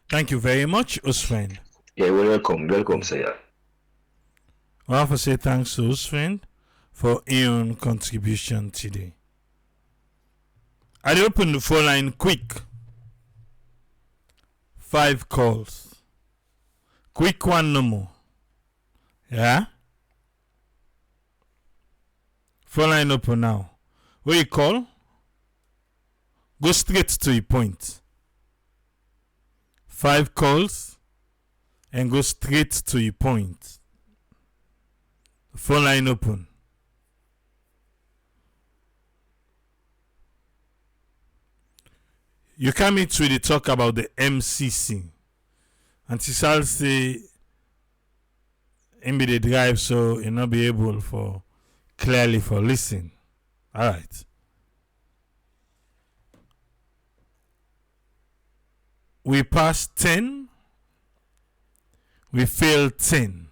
Thank you very much, Usman. Yeah, welcome, sir. I want to say thanks to Usman for your contribution today. I'll open the phone line quick. 5 calls. Quick one no more. Yeah? Phone line open now. Where you call? Go straight to your point. 5 calls and go straight to your point. Phone line open. You come into the talk about the MCC. And Tisal say, him be the drive so you not be able for clearly for listen. Alright. We passed 10. We failed 10.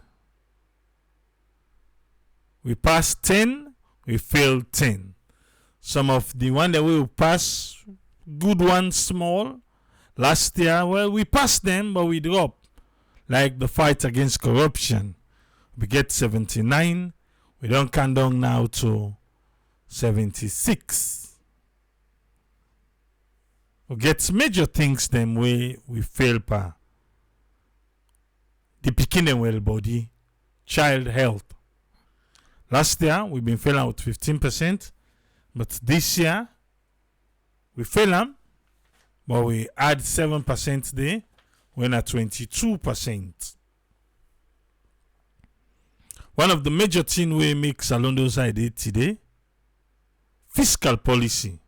We passed 10. We failed 10. Some of the one that we will pass, good ones, small. Last year, well, we passed them, but we dropped. Like the fight against corruption. We get 79. We don't count down now to 76. We get major things them way we fail pa. The picking well body, child health. Last year we've been failing with 15%, but this year we fail them, but we add 7% there. We're at 22%. One of the major things we make Salondo side today, fiscal policy.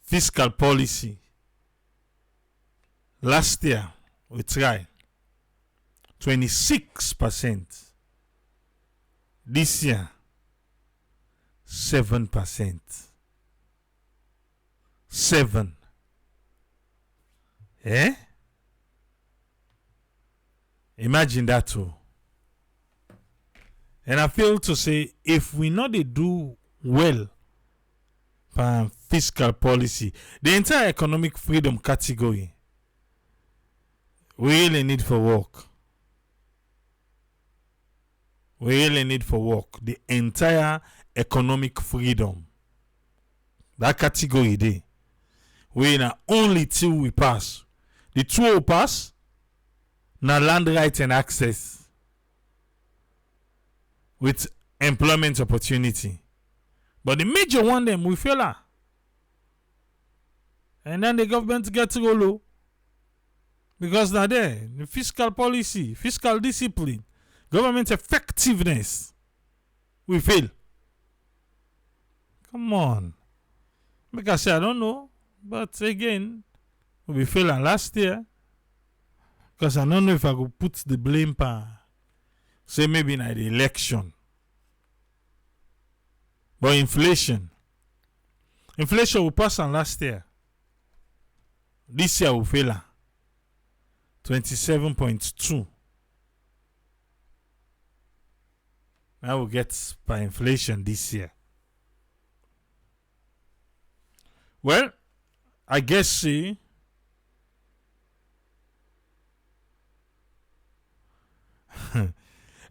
Fiscal policy. Last year, we tried 26%. This year, 7%. 7. Eh? Imagine that too. And I feel to say, if we know they do well for fiscal policy, the entire economic freedom category, we really need for work. We really need for work. The entire economic freedom, that category there, we not only till we pass. The two will pass, now land right and access with employment opportunity. But the major one them we fail. And then the government gets go low. Because now there, the fiscal policy, fiscal discipline, government effectiveness, we fail. Come on. Like I say, I don't know. But again, we failed last year. Because I don't know if I could put the blame say maybe in the election. But inflation will pass on last year. This year we fail 27.2. Now we get by inflation this year. Well, I guess see.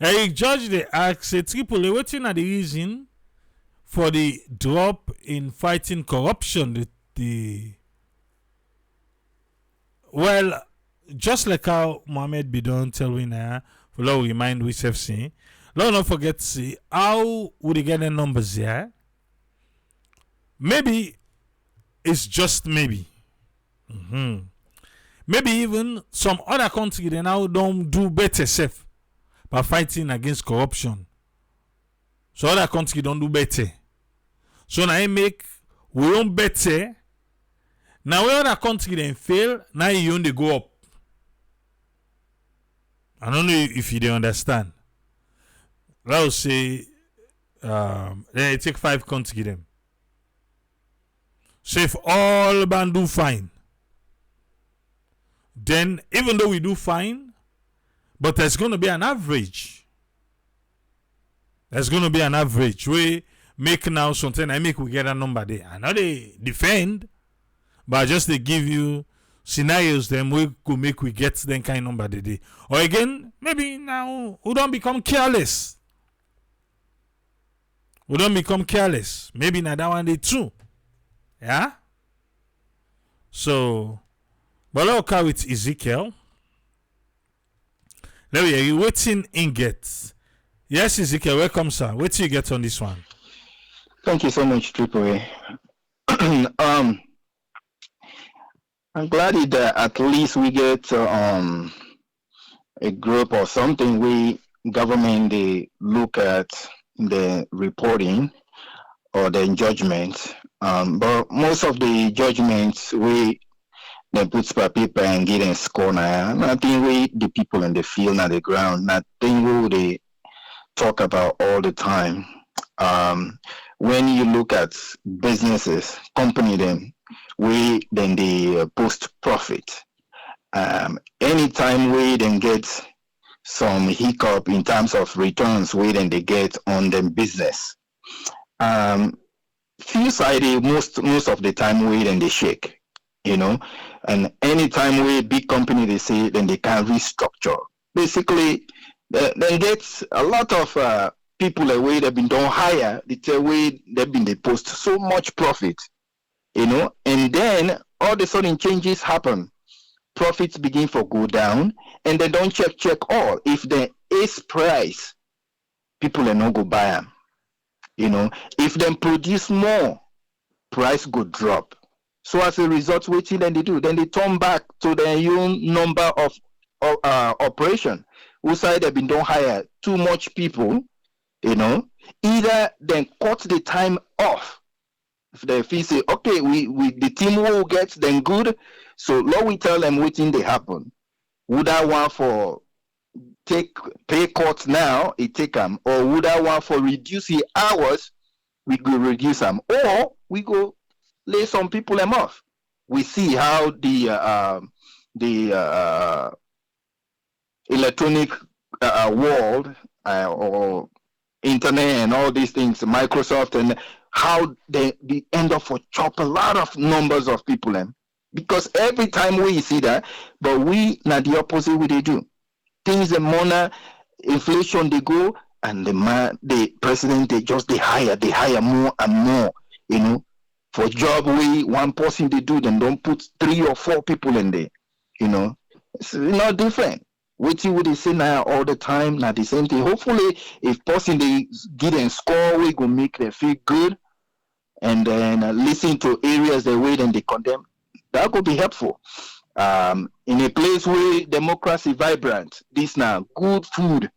Eric George they ask say Triple A waiting at the reason for the drop in fighting corruption. Well, just like how Mohammed Bidon tell we now, for now remind we have seen. Let's not forget to see how would they get the numbers here. Maybe it's just maybe. Maybe even some other country they now don't do better safe by fighting against corruption. So other country don't do better. So now I make we own better. Now when other country then fail, now you only go up. I don't know if you don't understand. Let's say then I take 5 countries them. So if all band do fine, then even though we do fine, but there's gonna be an average. There's gonna be an average. We make now something I make we get a number there. I know they defend, but just they give you scenarios then we could make we get them kind of number today. Or again, maybe now we don't become careless. Maybe now that one day too. Yeah? So but let's go with Ezekiel. There we are. You waiting in get. Yes, Ezekiel, welcome, sir. What do you get on this one? Thank you so much, Triple A. I'm glad that at least we get a group or something we government they look at the reporting or the judgment. But most of the judgments we then put per paper and get a score now. Nothing we the people in the field and the ground. Nothing we they talk about all the time. When you look at businesses, company then they post profit. Anytime we then get some hiccup in terms of returns, we then they get on them business. Few side most of the time we then they shake, and anytime we big company they say then they can restructure. Basically, then get a lot of people away they've been done higher, the way they've been they post so much profit, and then all the sudden changes happen. Profits begin for go down, and they don't check all. If the ace price, people are not go buy them. If they produce more, price go drop. So as a result, what then they do? Then they turn back to their own number of operation. Who side they've been done hire too much people, either then cut the time off. If they feel say, okay, we the team will get them good, so now we tell them waiting they happen. Would I want for take pay cuts now, it take them, or would I want for reduce the hours, we go reduce them, or we go lay some people them off. We see how the electronic world or internet and all these things, Microsoft, and how they end up for chop a lot of numbers of people them. Because every time we see that, but we not the opposite what they do. Things the money, inflation they go, and the president they hire more and more, for job we one person they do, then don't put 3 or 4 people in there, it's not different. Waiting with the say now all the time, not the same thing. Hopefully, if possible, they get and score, we go make them feel good, and then listen to areas they wait and they condemn. That could be helpful. In a place where democracy vibrant, this now good food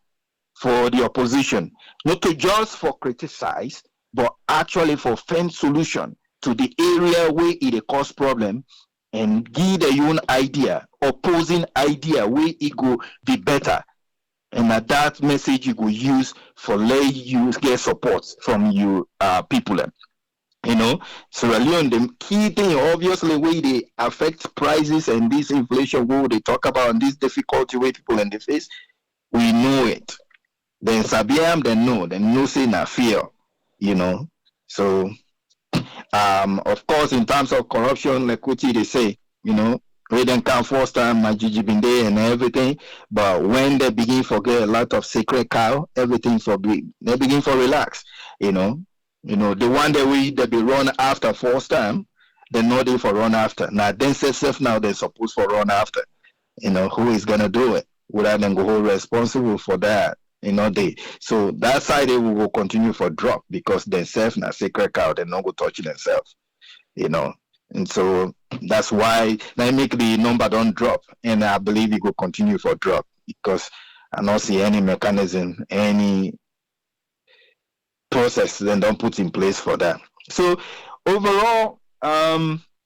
for the opposition, not to just for criticize, but actually for find solution to the area where it cause problem, and give their own idea, opposing idea where it go be better. And that message you go use for let you get support from you people. Sierra Leone, the key thing obviously where they affect prices and this inflation where they talk about and this difficulty where people in the face, we know it. Then Sabiam, then no say na fear, So of course, in terms of corruption, like what they say, we then can force time Majiji and everything, but when they begin forget a lot of sacred cow, everything they begin for relax, the one that they be run after force time, they know they for run after. Now then self now they're supposed for run after. Who is gonna do it? Without them go hold responsible for that. So that side they will continue for drop because themselves na sacred cow, they not go touch themselves, and so that's why they make the number don't drop, and I believe it will continue for drop because I don't see any mechanism, any process then don't put in place for that. So overall,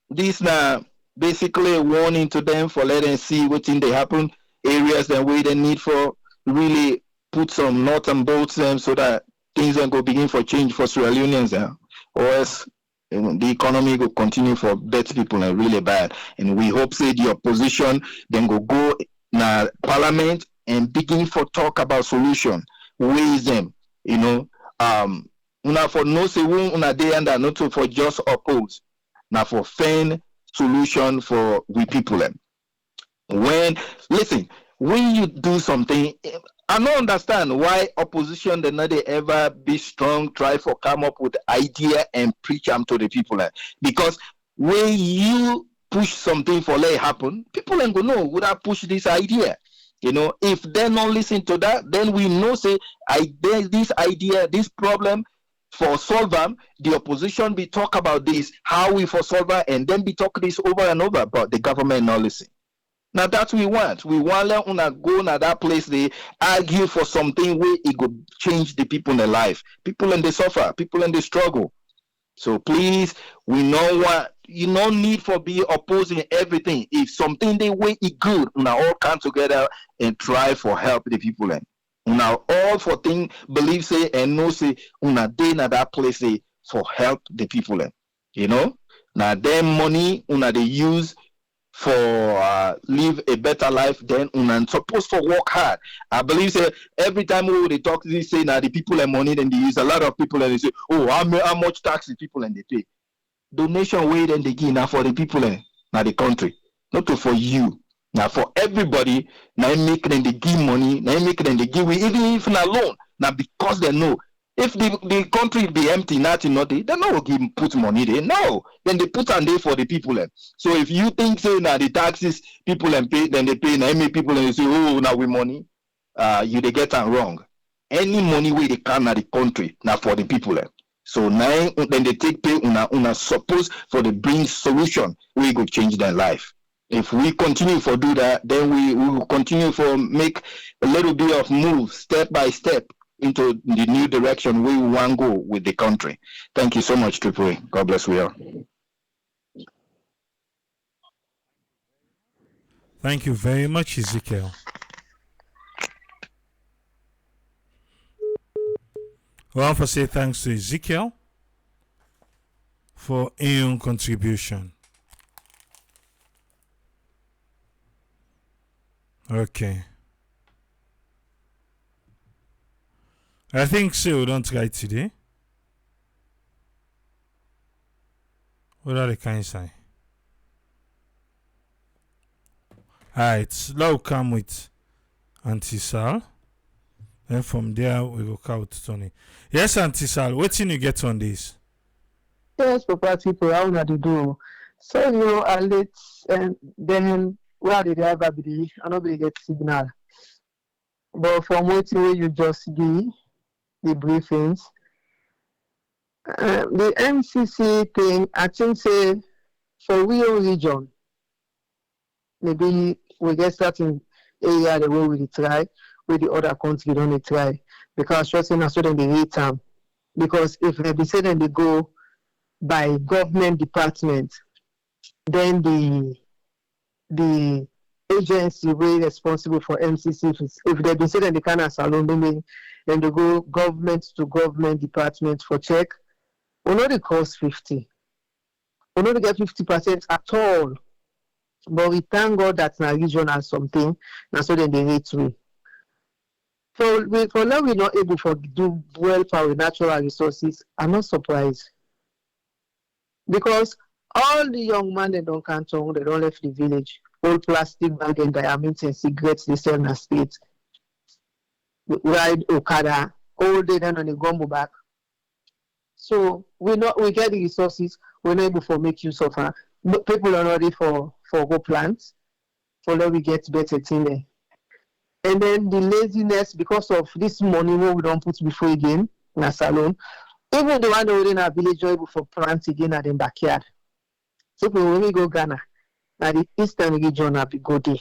this now basically a warning to them for letting see what thing they happen, areas that way they need for really put some nuts and bolts them so that things then go begin for change for Sierra Leoneans, or else the economy will continue for bad people and really bad. And we hope say the opposition then go na parliament and begin for talk about solution, ways them, una for no say una day and not to for just oppose, now for find solution for we people. When you do something, I don't understand why opposition they not they ever be strong, try for come up with idea and preach them to the people. Because when you push something for let it happen, people ain't gonna know would I push this idea. If they don't listen to that, then we know say there's this idea, this problem for solve them, the opposition be talk about this, how we for solve it, and then be talk this over and over, but the government not listen. Now that we want let una go na that place they argue for something where it go change the people in their life. People in the suffer, people in the struggle. So please, we know what you no need for be opposing everything. If something they way it good, una all come together and try for help the people in. Una all for thing believe say and know say una day na that place say for help the people in. Now them money una they use for live a better life, then una supposed to work hard. I believe say every time they talk they say now the people and money, then they use a lot of people and they say, oh, how much tax the people and they pay. Donation way then they give now for the people and now the country, not to for you. Now for everybody, now make them they give money, now make them they give even if not loan. Now because they know if the country be empty, nothing, they don't give put money there. No, then they put on there for the people. So if you think say now the taxes people and pay, then they pay now many people and they say, oh, now we money, you they get them wrong. Any money where they can na the country now for the people. So now then they take pay una suppose for the bring solution we go change their life. If we continue for do that, then we will continue for make a little bit of move step by step into the new direction we want to go with the country. Thank you so much, Triple. God bless we all. Thank you very much, Ezekiel. I want to say thanks to Ezekiel for his contribution. Okay. I think so. Don't try today. What are the kind sign? Alright, now come with Antisal. Then from there we go count Tony. Yes, Antisal, what thing you get on this? Yes, Papa people, how do you do? So I let and then where did I ever be? I know we get signal. But from what you just did, the briefings, the MCC thing, I think say for Rio region, maybe we get certain area the way we try, where the other country don't try. Because just in a certain the rate time. Because if they be saying they go by government department, then the agency way responsible for MCC, if they be saying they can't salon, then they go government to government department for check. We know the cost 50. We know they get 50% at all. But we thank God that in our region has something, and so then they rate we. For now we're not able to do well for natural resources, I'm not surprised. Because all the young men they don't canton, they don't left the village. All plastic bag and diamonds and cigarettes they sell in the street. Ride Okada, all day then on the gumbo back. So we get the resources, we're not able to make use of her. But people are not ready for go plants. For now we get better thing there. And then the laziness because of this money we don't put before again in a salon. Even the one within our village are able for plants again at the backyard. So when we go Ghana, now the eastern region have go there.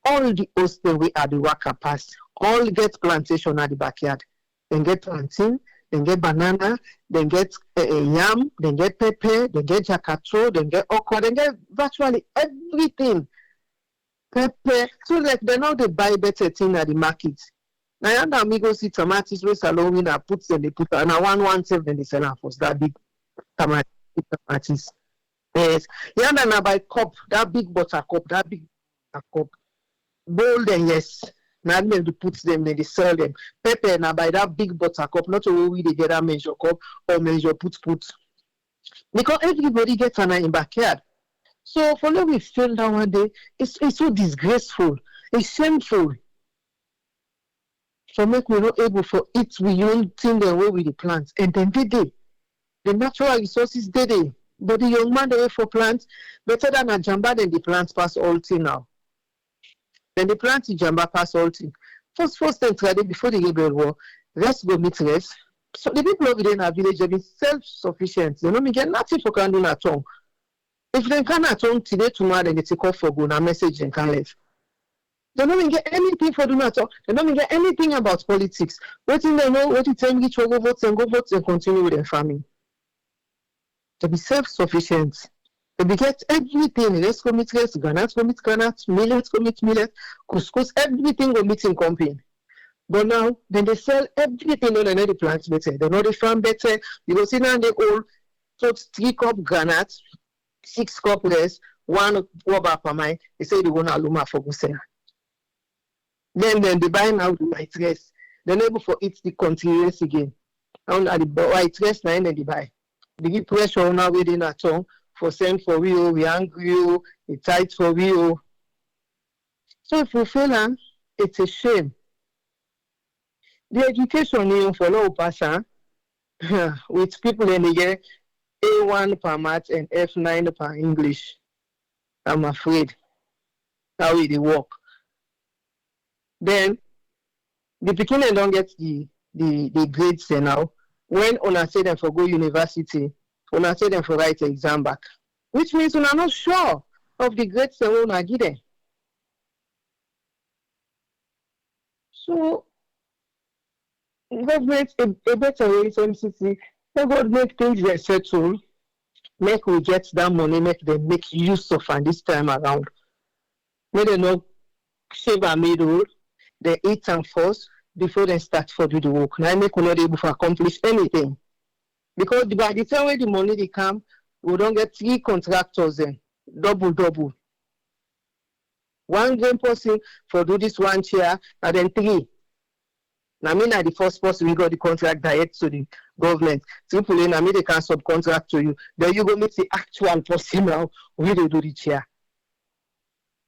All the hostel we are the worker pass, all get plantation at the backyard. Then get plantain, then get banana, then get yam, then get pepper, then get jacatro, then get okra, then get virtually everything. Pepper. So like they now they buy better thing at the market. Now and go see tomatoes we salon in and put them they put and 117 then they sell them for that big tomatoes. Yes. Yeah, and I buy cup, that big butter cup, that big cup. Bold and yes. Now they put them, then they sell them. Pepper and I buy that big butter cup, not only they get that measure cup or measure put. Because everybody gets an in backyard. So for now we feel that one day, it's so disgraceful, it's shameful. So make we not able for it, we own thing the way with the plants. And then the natural resources they. But the young man the way for plants, better than a jamba than the plants pass all thing now. Then the plants the jamba pass all thing. First thing Friday before the Gabriel war, rest go meet rest. So the people over there in our village have been self-sufficient. They don't get nothing for can do at all. If they cannot talk today, tomorrow, then they take off for good, a message and can live. They don't get anything for doing at all. They don't get anything about politics. What do they know? What do they each go vote and continue with their farming? They be self-sufficient. They be get everything. Rice go meet rice, granite go meet granite, millet go meet millet, couscous, everything go meet in company. But now, then they sell everything on the plants better. They know the farm better. You go see now they all took 3 cup granite, 6 cup rice, 1 rubber per mile. They say they want aluma for go sell. Then they buy now the white rice. They're able for it the continuous again. And at the white rice now then they buy. They give pressure now within a tongue for send for we angry, it's tight for we. So if we fail, it's a shame. The education you follow pass with people in the year A1 per math and F9 per English. I'm afraid how will they work. Then the beginning don't get the grades now. When una say them for go university, una say them for write exam back, which means una not sure of the grades they una give them. So government a better way to MCC, they go make things settle, make we get that money, make them make use of and this time around. Make them not shave a middle, they eat and first before they start for do the work. Now make we not able to accomplish anything. Because by the time when the money they come, we don't get 3 contractors then. Double. 1 grand person for do this 1 chair, and then 3. Now me na the first person we got the contract direct to the government. Simply now me they can subcontract to you. Then you go meet the actual person now we they do the chair.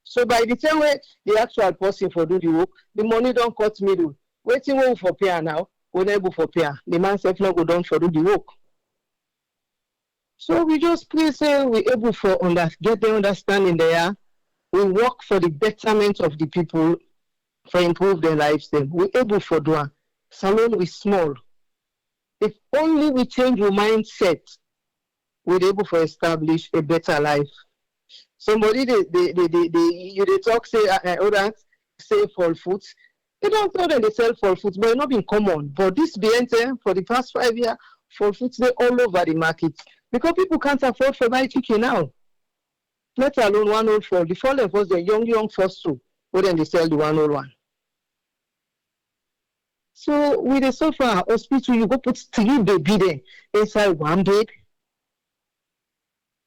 So by the time when the actual person for do the work, the money don't cut middle. Waiting one for pay now, we're not able for pay. The man self not go down for do the work. So we just pray say we able for get the understanding there. We work for the betterment of the people for improve their lives then. We able for do salon we small. If only we change our mindset, we're able to establish a better life. Somebody they talk say others say fall foods. They don't know that they sell fall foods, but it's not been common. But this BNT for the past 5 years, fall foods they're all over the market because people can't afford to buy chicken now. Let alone 104. The fall of us the young first two, but then they sell the 101. So with the so far hospital, you go put 3 baby there inside one bed.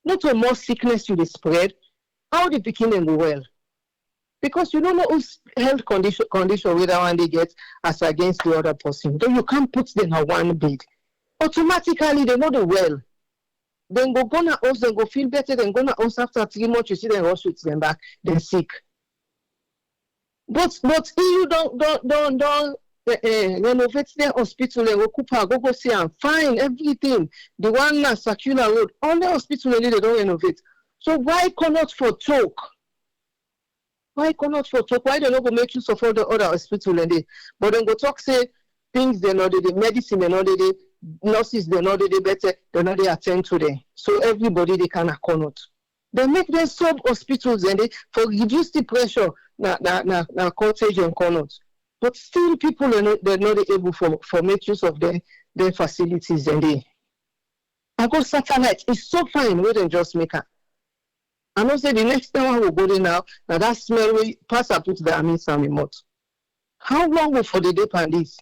Not a more sickness you spread. How the beginning go well? Because you don't know whose health condition whether one they get as against the other person. Then you can't put them on one bed. Automatically they know the well. Then go gonna house, then go feel better, then gonna house after 3 months, you see them rush with them back, then sick. But if you don't renovate their hospital and go see and fine everything. The one na circular road, all the hospital they don't renovate. So why cannot for talk? Why cannot for talk? Why they not go make use of all the other hospital and they? But then go talk say things they know the medicine they know the nurses they know the better they know they attend to them. So everybody they can cannot. They make them sub hospitals and they for reduce the pressure na cottage and cannot. But still people they're not able for make use of their facilities and they. I go satellite. It's so fine we don't just make her. I know say the next time I will go there now that smell we pass up to the Amisa remote. How long will for the day and this?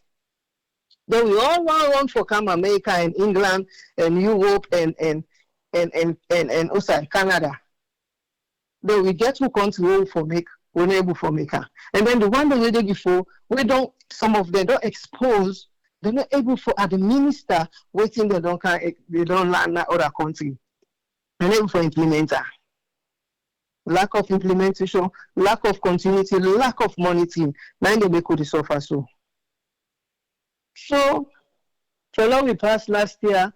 Then we all run for come America and England and Europe and also Canada. Then we get to country for make we're able for maker. And then the one that we did before, some of them don't expose, they're not able for administer waiting they don't land that other country. They're able for implementer. Lack of implementation, lack of continuity, lack of monitoring. Now they make the suffer so. So for long we passed last year,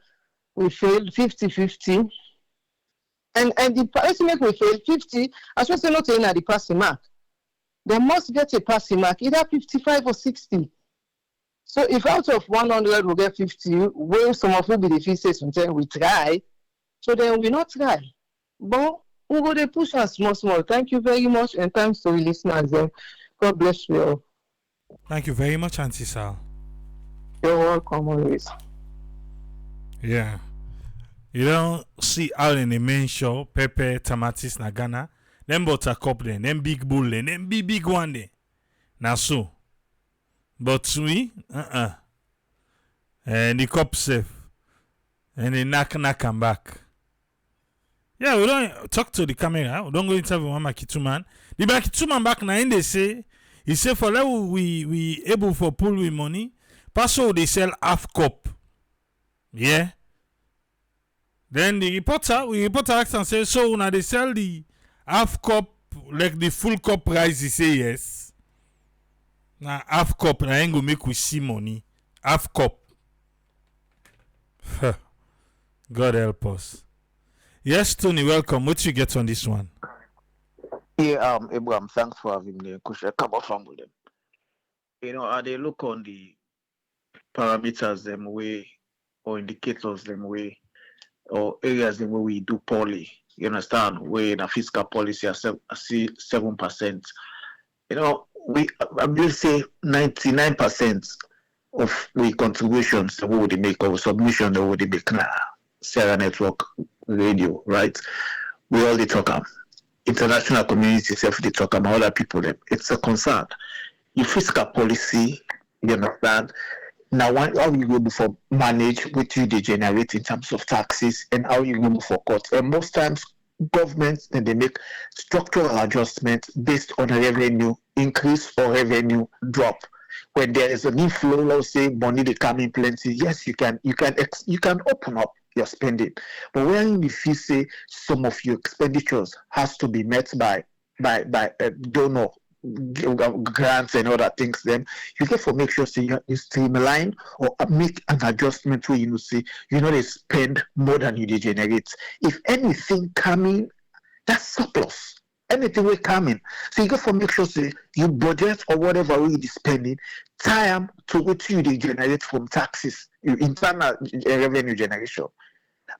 we failed 50-50. And the estimate we failed 50, as well as not saying at the passing mark. They must get a passing mark, either 55 or 60. So if out of 100 we get 50, well, some of will be the pieces until we try. So then we not try. But we go to push us small. Thank you very much, and thanks to the listeners. God bless you all. Thank you very much, Auntie Sal. You're welcome always. Yeah. You don't see out in the main show, pepper, tomatoes, na Ghana. Them buttercup then, them big bull then, them big one then. Now so. But we, and the cup safe. And they knock and back. Yeah, we don't talk to the camera. We don't go interview one Makitu man. The Makitu man back now, they say, he say for that we able for pull with money. Paso they sell half cup. Yeah. Then the reporter asks and says, so now they sell the half cup like the full cup price. He say yes. Now half cup now ain't gonna make we see money. Half cup. God help us. Yes, Tony, welcome. What you get on this one? Yeah, Abraham, thanks for having me. Kush, I come off from them. You know, they look on the parameters them way or indicators them way or areas them where we do poorly. You understand? Where in a fiscal policy I see 7%. You know, I will say 99% of we contributions that we would make or submission that we would make now. Sarah Network Radio, right? We all talk about international community self they talk about other people them. It's a concern. Your fiscal policy, you understand? Now how you go before manage what you generate in terms of taxes and how you go before court. And most times governments then they make structural adjustments based on a revenue increase or revenue drop. When there is an inflow, let's say money they come in plenty, yes, you can open up your spending. But when if you say some of your expenditures has to be met by donor grants and other things, then you get to make sure you streamline or make an adjustment where you see they spend more than you generate. If anything coming, that's surplus. anything will come in. So you got to make sure say you budget or whatever we be spending, time to what you they generate from taxes, your internal revenue generation.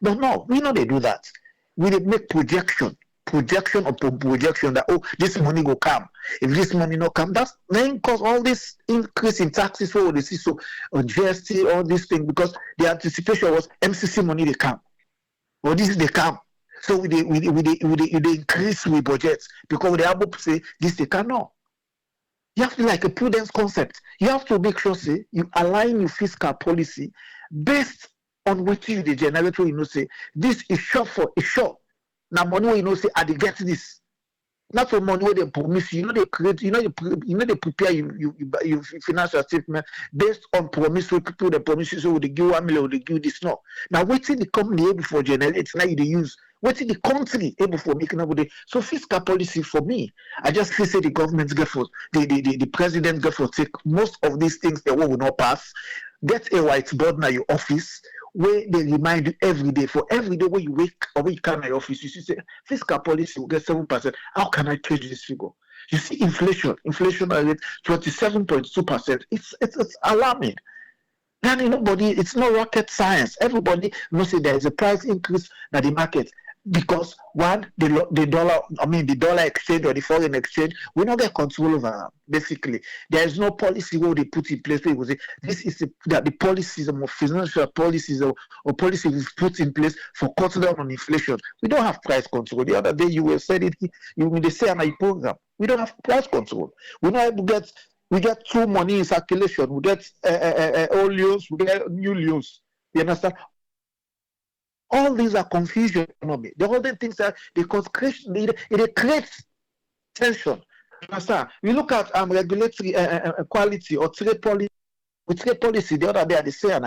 But no, we know they do that. We dey make projection upon projection that this money will come. If this money not come, that's then cause all this increase in taxes for the see so on GST, all these things, because the anticipation was MCC money they come. Or this they come. So we increase we budget because they are able to say this they cannot. You have to like a prudence concept. You have to make sure say you align your fiscal policy based on what you the generator, say this is short for a short. Now money say I dey get this. Not for money where they promise you, they create, they prepare you financial statement based on promise where people they promise you so they give 1 million, they give this no. Now waiting the company able for generate, now you they use waiting the country able for making up with it. So fiscal policy for me, I just feel say the government get for the president get for take most of these things that will not pass. Get a whiteboard now your office where they remind you every day. For every day when you wake or when you come to your office, you say fiscal policy will get 7%. How can I change this figure? You see inflation rate 27.2%. It's alarming. Then it's not rocket science. Everybody knows that there is a price increase in the market. Because one, the dollar exchange or the foreign exchange, we don't get control over them, basically. There is no policy where they put in place where you say this is the policies of financial policies or policy we've put in place for cutting down on inflation. We don't have price control. The other day you were saying it, they say on my program, we don't have price control. We're not able to we get too money in circulation, we get old loans, we get new loans. You understand? All these are confusion economy. The other things that they cause it creates tension. Understand? We look at regulatory quality or trade policy. With trade policy, the other day they say,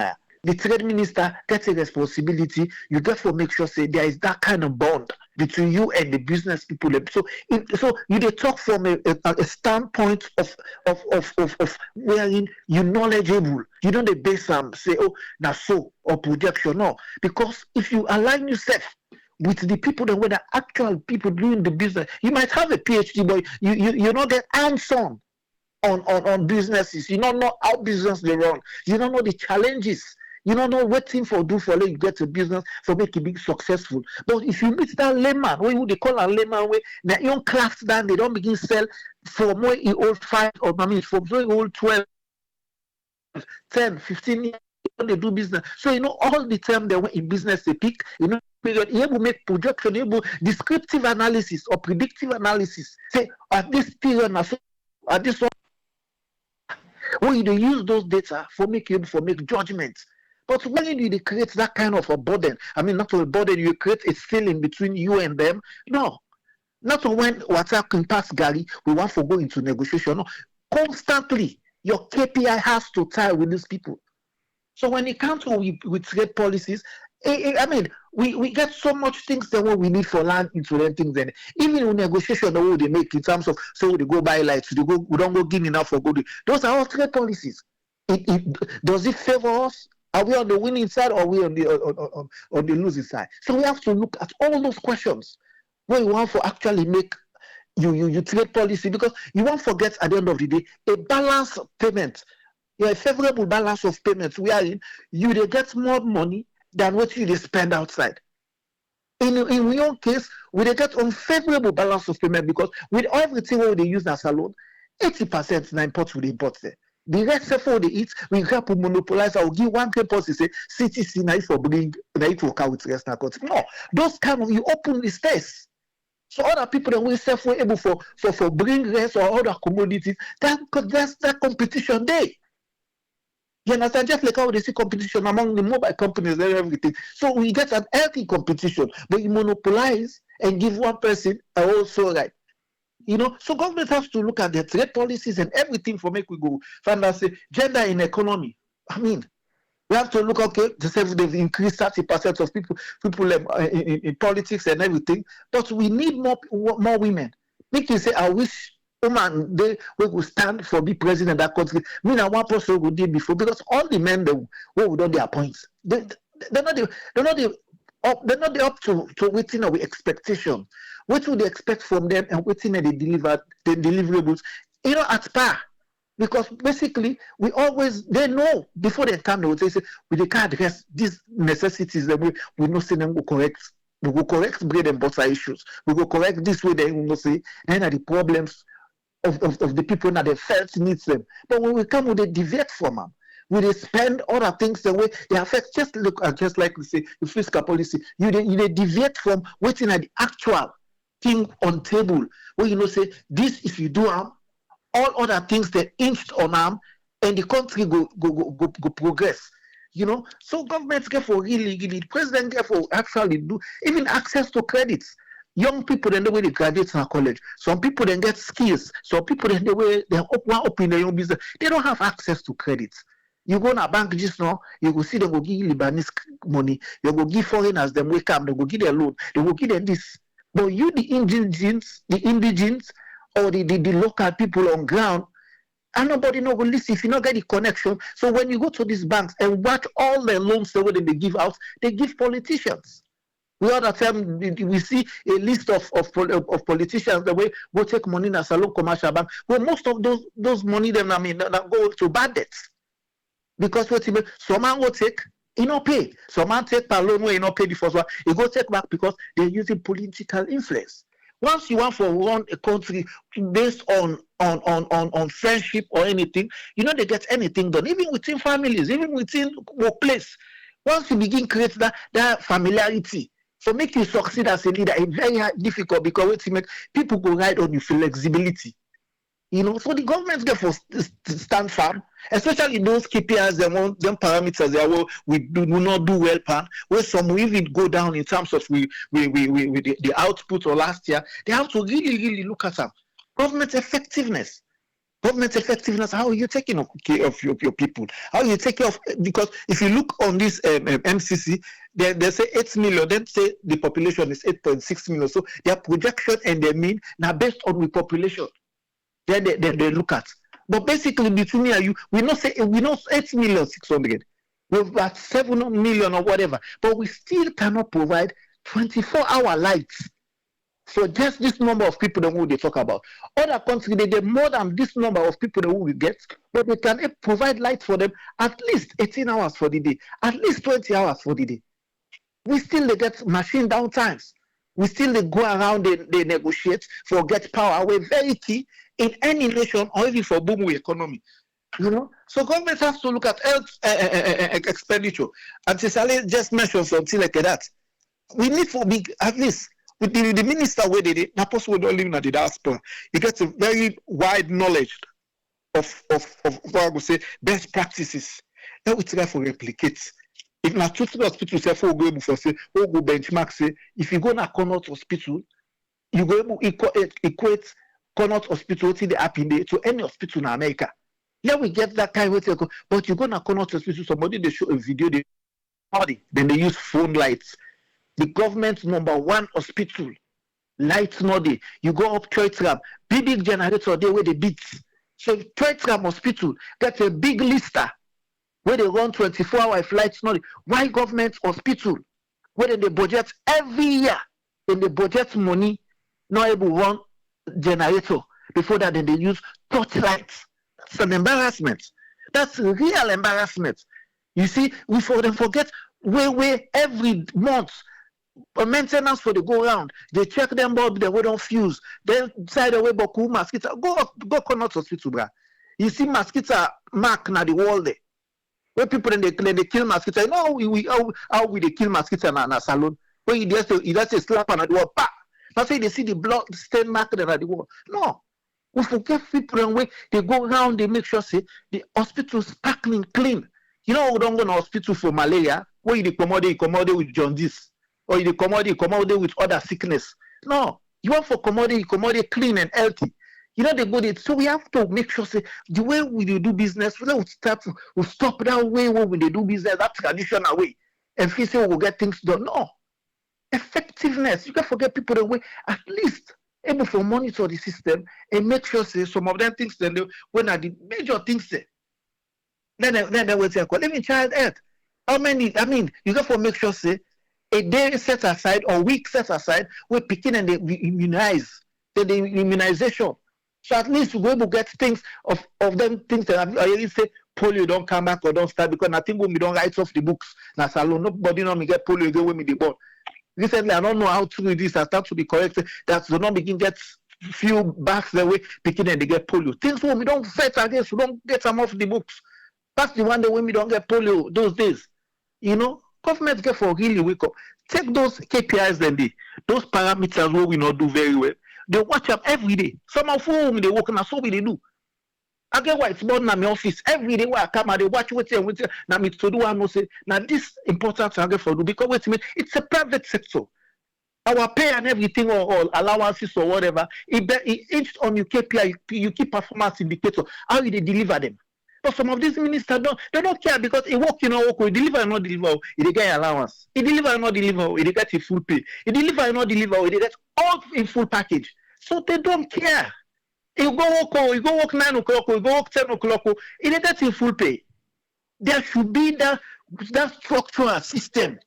the trade minister gets a responsibility. You get to make sure say there is that kind of bond between you and the business people. So you they talk from a standpoint of wherein you're knowledgeable. You don't base say now so or projection no, because if you align yourself with the people that were the actual people doing the business, you might have a PhD, but you not get hands-on on businesses. You don't know how business they run. You don't know the challenges. You don't know what thing for do for you get a business for make it be successful. But if you meet that layman, what they call a layman, where they don't craft down, they don't begin sell from where you old 5 or from where you old 12, 10, 15 years they do business. So all the time they were in business they pick, period, you able make projection, able descriptive analysis or predictive analysis. Say at this period at this one, when you use those data for make judgments. But when you create that kind of a burden, not a burden, you create a ceiling between you and them. No. Not when water can pass Gary, we want to go into negotiation. No. Constantly, your KPI has to tie with these people. So when it comes to with trade policies, we get so much things that what we need for land into them things. And even in negotiation, the way they make in terms of so they go buy lights, we don't go give enough for good. Those are all trade policies. Does it favor us? Are we on the winning side or are we on the losing side? So we have to look at all those questions when you want to actually make you trade policy, because you won't forget at the end of the day a balanced payment. A favorable balance of payments we are in, you they get more money than what you spend outside. In your case, we they get unfavorable balance of payment because with everything what they use as a loan, 80% na import with import there. The rest of all they eat, we have to monopolize. I will give one policy say CTC na for bring na it work out with rest na country. No, those kind of you open the space. So other people that will self were able for bring rest or other commodities, that's that competition there. You understand? Just like how they see competition among the mobile companies and everything. So we get an healthy competition, but you monopolize and give one person also right. So government has to look at their trade policies and everything for make we go find out say gender in economy. We have to look to say they've increased 30% of people in politics and everything, but we need more women. Make you say I wish woman they will stand for be president of that country. Me and one person who did before, because all the men they would not their points. They're not the they're not up to waiting our expectation. What would they expect from them and waiting they deliver the deliverables, at par. Because basically they know before they come, they would say we can't address these necessities that we know say them will correct. We will correct bread and butter issues. We will correct this way they will say then are the problems of the people that they felt needs them. But when we come with a deviate from them, we they spend other things the way they affect. Just look at just like we say the fiscal policy. You deviate from waiting at the actual thing on table where say this if you do all other things they inched on them and the country go progress. So governments get for really, president get for actually do even access to credits. Young people then the way they graduate in college. Some people then get skills. Some people then the way they open their own business. They don't have access to credits. You go in a bank just now, you go see them go give Lebanese money. You go give foreigners them wake up, they go give their loan, they go give them this. But you the indigenous or the local people on ground, and nobody know will listen if you not get the connection. So when you go to these banks and watch all the loans the way they give out, they give politicians. We all the time we see a list of politicians the way go take money in a salon commercial bank. Well, most of those money them that go to bad debts. Because what some man go take, he not pay. Some man take per loan where he not pay the first one, he go take back because they're using political influence. Once you want to run a country based on friendship or anything, they get anything done, even within families, even within workplace. Once you begin create that familiarity, so make you succeed as a leader, it's very difficult because it make people go ride on your flexibility. So the government get for stand firm, especially those KPIs, them parameters that we do not do well, pan, where some will even go down in terms of the output or last year. They have to really, really look at them. Government effectiveness, how are you taking care of your people? How are you taking care of, because if you look on this MCC, they say 8 million, then say the population is 8.6 million. So their projection and their mean now based on the population. Then they look at. But basically, between me and you, we know 8,600,000. We've got 7 million or whatever. But we still cannot provide 24-hour lights for just this number of people that we talk about. Other countries, they get more than this number of people that we get, but they can provide light for them at least 18 hours for the day, at least 20 hours for the day. We still get machine downtimes. We still go around, they negotiate for get power. We're very key in any nation or even for boom economy. So government has to look at health expenditure. And Cicely just mentioned something like that. We need to be at least with the minister where they did, not possible don't live in the diaspora. He gets a very wide knowledge of what I would say best practices that we try to replicate. If not two hospitals say for go before say go benchmark say if you go na Connaught Hospital, you go able equate Connaught Hospital to the happy day to any hospital in America. Yeah, we get that kind of thing. But you go na Connaught Hospital, somebody they show a video, then they use phone lights. The government's #1 hospital, lights no day. You go up Choitram, big generator there where they beat. So Choitram Hospital gets a big lister where they run 24-hour flights. Why government hospital where they budget every year and they budget money not able to run generator before that then they use torchlights. That's an embarrassment. That's a real embarrassment. You see, we forget where every month maintenance for the go around. They check them bulb, they don't fuse. Then side away boku mosquito. Go Connaught Hospital, bruh. You see mosquito mark na the wall there. Where people they kill mosquito. You know how we they kill mosquito na salon. Where you just slap on the wall, pa. That's why they see the blood stain mark there at the wall. No. We forget people and way they go around, they make sure say the hospital sparkling clean. You know, we don't go to hospital for malaria, where you come with jaundice, or you come with other sickness. No, you want for commodity clean and healthy. You know they go there. So we have to make sure say the way we do business, we stop that way when we do business, that traditional way. And we say we'll get things done. No. Effectiveness. You can't forget people the way at least able to monitor the system and make sure say some of them things then when are the major things there. Then they will say, even child health. How many? I mean, you got to make sure say a day set aside or week set aside, we're picking and they immunize, the immunization. So at least we're able to get things of them things that I really say polio don't come back or don't start, because I think when we don't write off the books, now salon nobody know me get polio again when me the board. Recently, I don't know how true it is. I start to be corrected that do not begin get few backs the way picking and they get polio. Things when we don't fight against, we don't get them off the books. That's the one day when we don't get polio those days. You know, government get for really wake up. Take those KPIs then those parameters where we not do very well. They watch up every day. Some of whom they work and that's what they do. I get why it's more than my office every day where I come and they watch what now me to do and no say now this important I get for do because wait a minute, it's a private sector. Our pay and everything or allowances or whatever, it hinged on your KPI, you keep performance indicator. How you they deliver them? But some of these ministers don't care because it work, you deliver or not deliver, they get allowance. It deliver or not deliver, they get a full pay. It deliver or not deliver, they get all in full package. So they don't care. You go work 9 o'clock, you go work 10 o'clock, it get in full pay. There should be that structural system.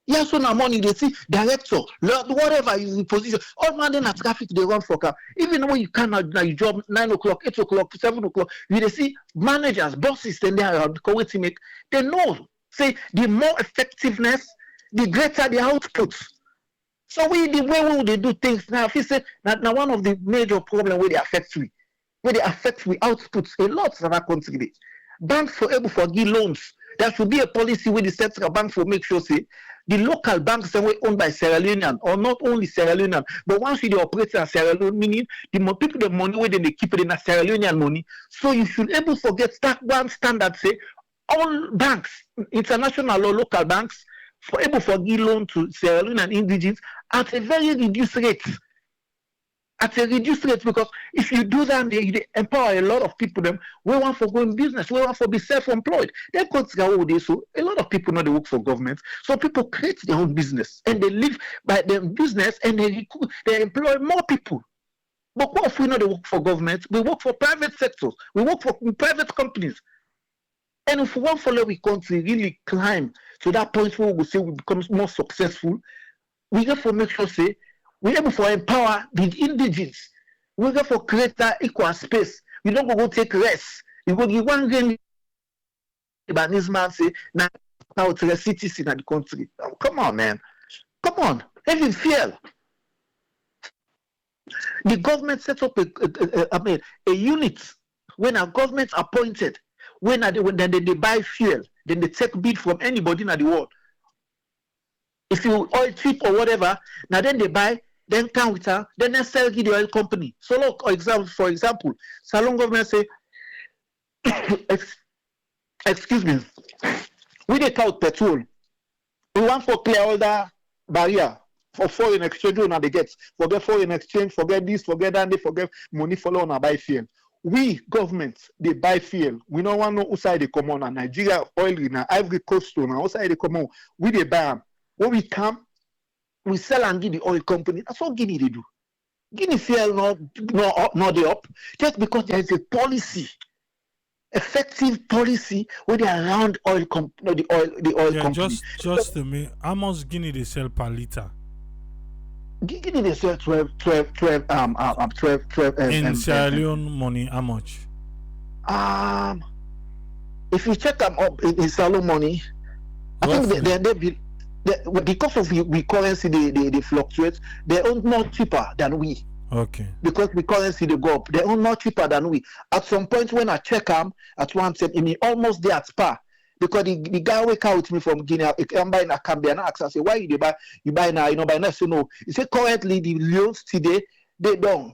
Yes, so now money they see director, whatever is in position. All man in a traffic they run for car. Even when you cannot now you job 9 o'clock, 8 o'clock, 7 o'clock, you they see managers, bosses, then they are because to make they know. Say the more effectiveness, the greater the output. So the way they do things now, if you say now one of the major problems where they affect outputs a lot of our country. Banks for able to give loans. There should be a policy where the central bank will make sure say the local banks that were owned by Sierra Leonean, or not only Sierra Leonean, but once you operate in Sierra Leone, meaning the more people the money where they keep it in a Sierra Leonean money. So you should able to get that one standard say all banks, international or local banks, for able to give loan to Sierra Leonean indigenes at a very reduced rate. At a reduced rate, because if you do that, they empower a lot of people. Them we want for going business, we want for be self-employed. They consider so a lot of people know they work for government, so people create their own business and they live by their business and they employ more people. But what if we know they work for government? We work for private sectors. We work for private companies. And if we want for the country really climb to that point where we say we become more successful, we have to make sure say. We're able to empower the indigenes. We're able to create that equal space. We don't go take rest. You go give one game. This man say, now to the cities in the country. Oh, come on, man. Come on. Even fear. The government set up a unit when a government appointed, when they buy fuel, then they take bid from anybody in the world. If you oil cheap or whatever, now then they buy, then come with her, then they sell the oil company. So look, for example, Salon government say, excuse me, we take out petrol. We want to clear all that barrier for foreign exchange now they get. Forget foreign exchange, forget this, forget that, they forget money follow on buy fuel. We government they buy fuel. We don't want no outside they come on Nigeria oil in Ivory Coast on outside they come on. We they buy them. When we come, we sell and give the oil company. That's what Guinea they do. Guinea fuel not they up just because there is a policy, effective policy where they are around oil the oil company. Just a minute. How much Guinea they sell per liter? Guinea they sell 12 in Sierra Leone money, how much? If you check them up in Sierra Leone money, I think because of we currency they fluctuate, they are not cheaper than we. Okay. Because we currency they go up, they are not cheaper than we. At some point when I check them at one time, I mean almost there at par. Because the guy wake out with me from Guinea, I'm buying a Cambia and I say, why you buy? You buy now, by now. So no. He said currently the loans today they don't.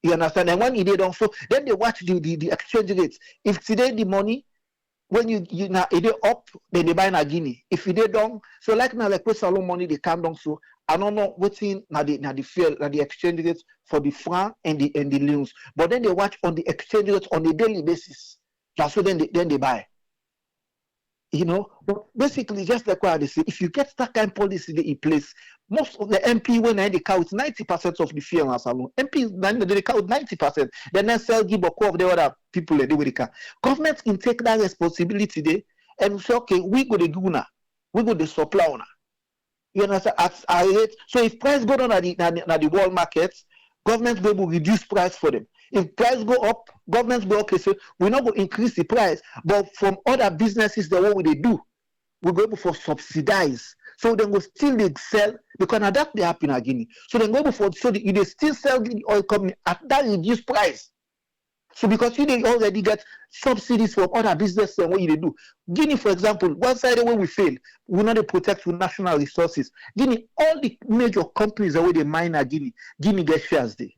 You understand? And when they don't, so then they watch the exchange rates. If today the money when you now it up, then they buy in a Guinea. If they don't, so like now like with Salon money they come down. So I don't know what's in the fuel the exchange rates for the franc and the loans. But then they watch on the exchange rates on a daily basis. That's what then they buy. You know, but basically just like what they say, if you get that kind of policy in place, most of the MP when they count 90% of the fuel in Salon. MP they count 90%. Then they sell give a core of the other people they will can. Government can take that responsibility there and say, okay, we go to do now, we go to supply now. You understand? At a rate. So if price go down at the world markets, government go able reduce price for them. If price go up, government go okay. So we're not going to increase the price, but from other businesses, the what they do, we go able for subsidize. So then we still they sell because now that they happen in Guinea. So then go able for so they still sell the oil company at that reduced price. So because you they already get subsidies from other businesses and what you they do. Guinea, for example, one side where we fail, we not they protect with national resources. Guinea, all the major companies the way they mine at Guinea get shares there.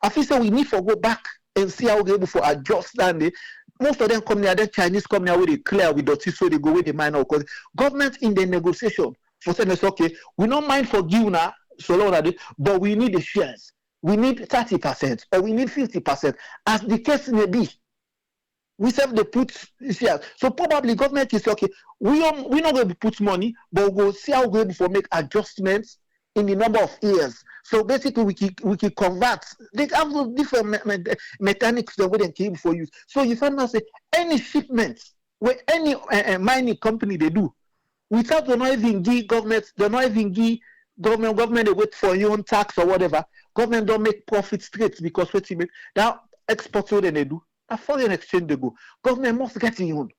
I feel so we need to go back and see how we're able to adjust that. Most of them come near the Chinese come near where they clear with dirty, so they go where they mine out. Because government in the negotiation for saying it's okay, we don't mind for Guinea, so long that but we need the shares. We need 30% or we need 50%, as the case may be. We serve the put shares. So probably government is okay. We not going to put money, but we'll see how we're able to make adjustments in the number of years. So basically, we can convert. They have different mechanics the way they can for use. So you find out say any shipments where any mining company they do, without they not even give government, they not even give government they wait for your own tax or whatever. Government don't make profit straight because what you make now export what they do. A foreign exchange they go. Government must get in own.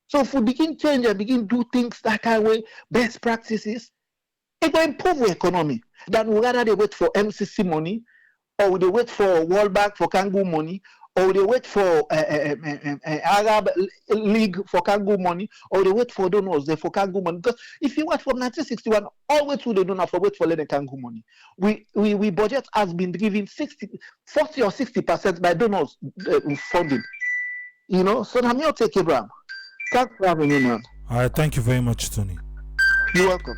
So if we begin change and begin do things that kind of way, best practices, it will improve the economy. Then we rather they wait for MCC money, or they wait for World Bank for Kangu money, or they wait for Arab League for Kangu money, or they wait for donors there for Kangu money. Because if you watch from 1961, all way through the donor for wait for the Kangu money. We budget has been driven 40 or 60% by donors funding. You know, so I'm here to take Abraham. Thanks for having me, man. All right, thank you very much, Tony. You're welcome.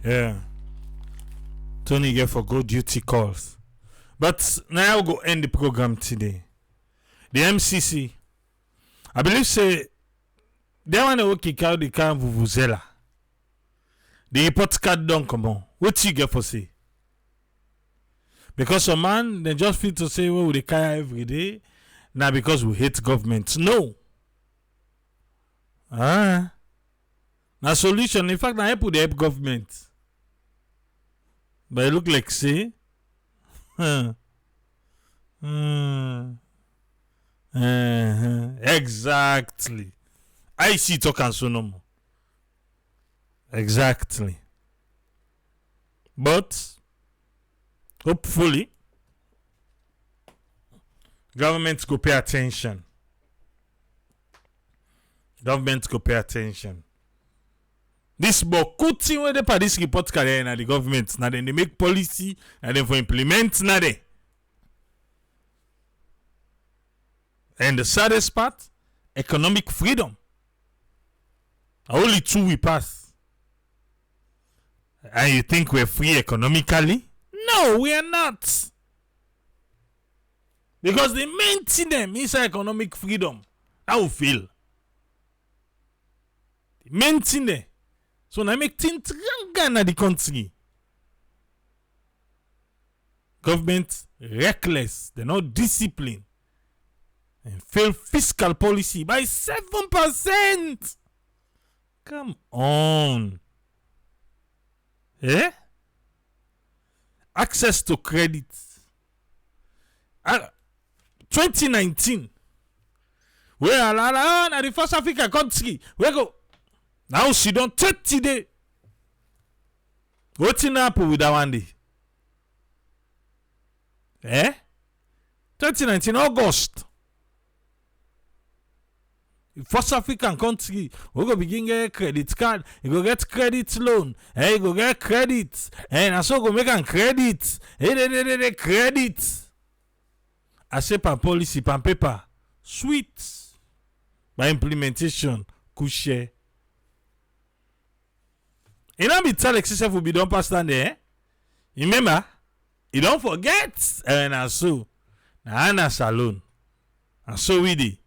Yeah. Tony get for go duty calls. But now I'll go end the program today. The MCC, I believe say they want to kick out the car Vuvuzela. The report card don't come on. What you get for say? Because some man they just feel to say well we car every day. Now because we hate government. No. Now solution. In fact, I help with the help government. But it look like say exactly. I see talk and so no more. Exactly. But hopefully government go pay attention. Government go pay attention. This bokuti where they this report carry na the government now then they make policy and then for implement na they. And the saddest part, economic freedom. Only 2 we pass. And you think we're free economically? No, we are not. Because they maintain them inside economic freedom. I will feel. They maintain them. So now make things wrong in the country. Government reckless. They're not disciplined. And fail fiscal policy by 7%. Come on. Eh? Access to credit. 2019. We are na the first African country. We go. Now she don't 30 days. What's in happen with that one day? Eh? 2019 August. First African country, we go begin get credit card, you go get credit loan, you go get credit, and so go make an credit, credit. I say per policy, per paper, sweet. By implementation, couche. You know, be tell excessive will be done past there. Remember, you don't forget, and so, na salon, and so we did.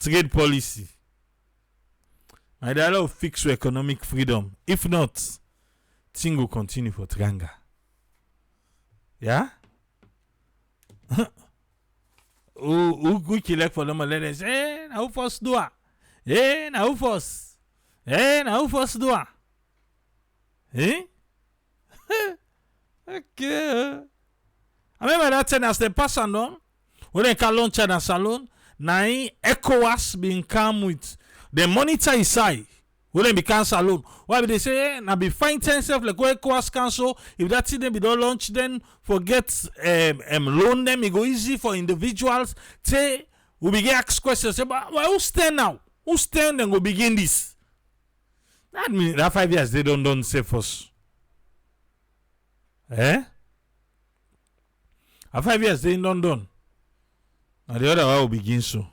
Trade policy. My dialogue fix your economic freedom. If not, thing will continue for Tranga. Yeah? who collect for them and let them say, now who first do it? Now who first? Now who first do it? Okay. I remember that time as they pass along, when they can launch at salon, now ECOWAS being come with the monitor inside. When they become salon, why they say, now be fine yourself like ECOWAS council. If that thing they don't launch, then forget loan them. It go easy for individuals. Say we begin ask questions. Say, but who stand now? Who stand and go begin this? That means that 5 years they don't say first. After 5 years they don't done. And the other one will begin so.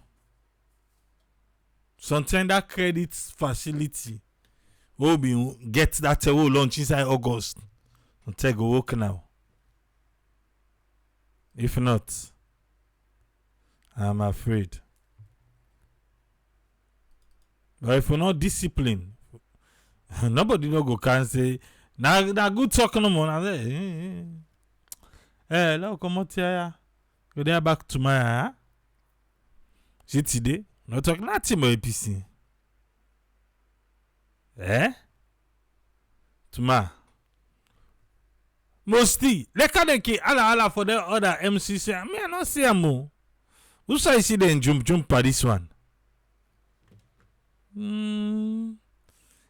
Sometimes that credit facility will be get that will launch inside August. Until go work now. If not, I'm afraid. But if we're not disciplined, nobody no go can say na good talk no more. Na say, let come out here. Go there back to my see today. No talk nothing more APC. Tuma. Mostly, let them keep ala for the other MCC. I mean, I don't see a more. Who say see them jump by this one? You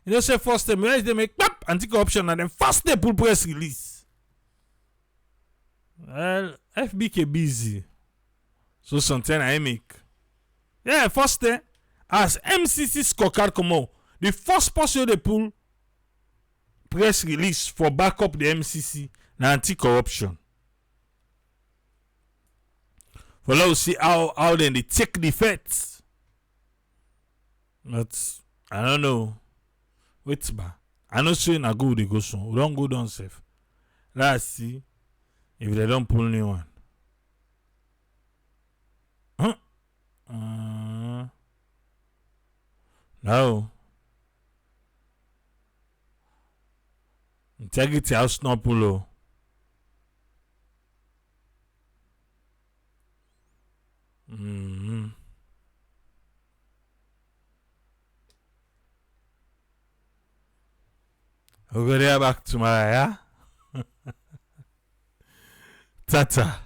know, say first time, they make pop and take option and then first they pull press release. Well, FBK busy. So something I make. Yeah, first day, as MCC Scorecard come out, the first person they pull press release for backup the MCC na anti-corruption. For now, see how then they take the facts. But I don't know. Wait, ba. I know say na good they go soon. We don't go down safe. Let's see if they don't pull new one. No. Integrity house no pull. We'll go there back tomorrow, yeah? Tata.